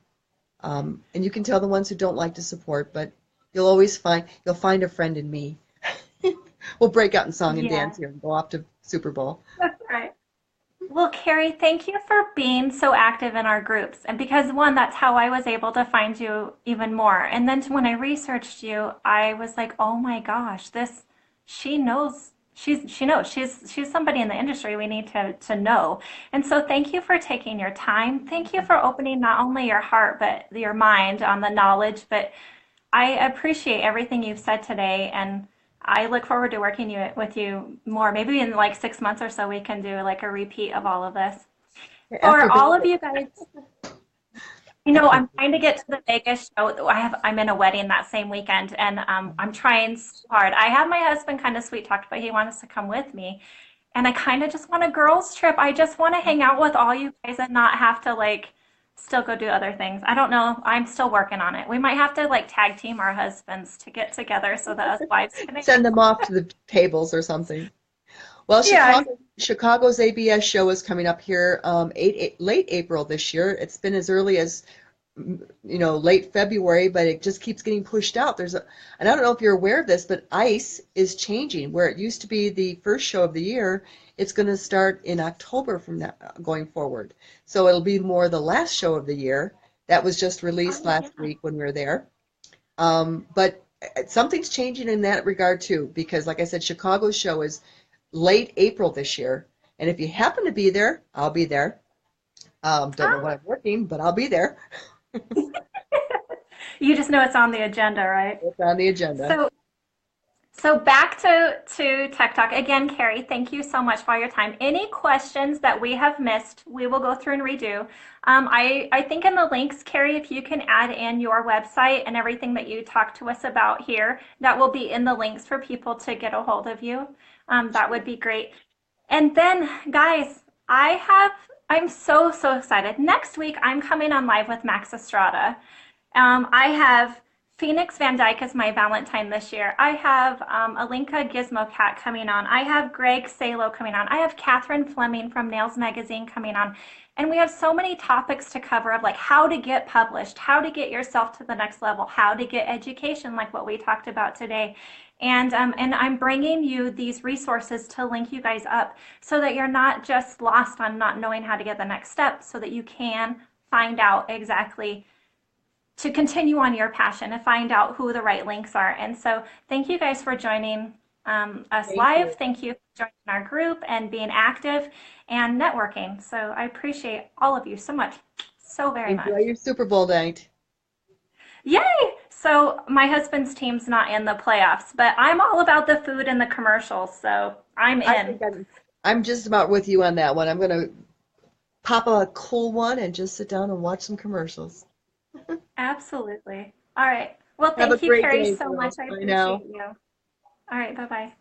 And you can tell the ones who don't like to support, but you'll find a friend in me. We'll break out in song and Yeah. dance here and go off to Super Bowl. That's right. Well, Carrie, thank you for being so active in our groups. And because one, that's how I was able to find you even more. And then when I researched you, I was like, oh my gosh, she knows. She knows. She's somebody in the industry we need to know. And so thank you for taking your time. Thank you for opening not only your heart, but your mind on the knowledge. But I appreciate everything you've said today, and I look forward to with you more. Maybe in like 6 months or so, we can do like a repeat of all of this. For After all of Vegas. you guys, After I'm trying to Vegas. get to the Vegas show. I'm in a wedding that same weekend, and I'm trying so hard. I have my husband kind of sweet talked, but he wants to come with me, and I kind of just want a girls' trip. I just want to hang out with all you guys and not have to like still go do other things. I don't know. I'm still working on it. We might have to like tag team our husbands to get together so that us wives can hang Send out. them off to the tables or something. Well, Yeah. Chicago's ABS show is coming up here late April this year. It's been as early as late February, but it just keeps getting pushed out. And I don't know if you're aware of this, but ICE is changing. Where it used to be the first show of the year, it's going to start in October from that going forward. So it'll be more the last show of the year. That was just released Oh, last yeah. week when we were there. But something's changing in that regard too, because like I said, Chicago's show is late April this year. And if you happen to be there, I'll be there. Don't know Oh, when I'm working, but I'll be there. you just know it's on the agenda, right? It's on the agenda. So So back to Tech Talk again, Carrie. Thank you so much for your time. Any questions that we have missed, we will go through and redo. I think in the links, Carrie, if you can add in your website and everything that you talked to us about here, that will be in the links for people to get a hold of you. That would be great. And then, guys, I'm so excited. Next week, I'm coming on live with Max Estrada. I have Phoenix Van Dyke as my Valentine this year. I have Alinka Gizmo Cat coming on. I have Greg Salo coming on. I have Catherine Fleming from Nails Magazine coming on. And we have so many topics to cover of like how to get published, how to get yourself to the next level, how to get education, like what we talked about today. And I'm bringing you these resources to link you guys up so that you're not just lost on not knowing how to get the next step, so that you can find out exactly to continue on your passion and find out who the right links are. And so thank you guys for joining us Thank live. you. Thank you for joining our group and being active and networking. So I appreciate all of you so much, so very Enjoy much. your Super Bowl night. Yay! So my husband's team's not in the playoffs, but I'm all about the food and the commercials, so I'm I in. think I'm just about with you on that one. I'm gonna pop a cool one and just sit down and watch some commercials. Absolutely. All right. Well, Have a thank you, great Carrie, day, so much. girl. I Bye now. appreciate you. All right. Bye bye.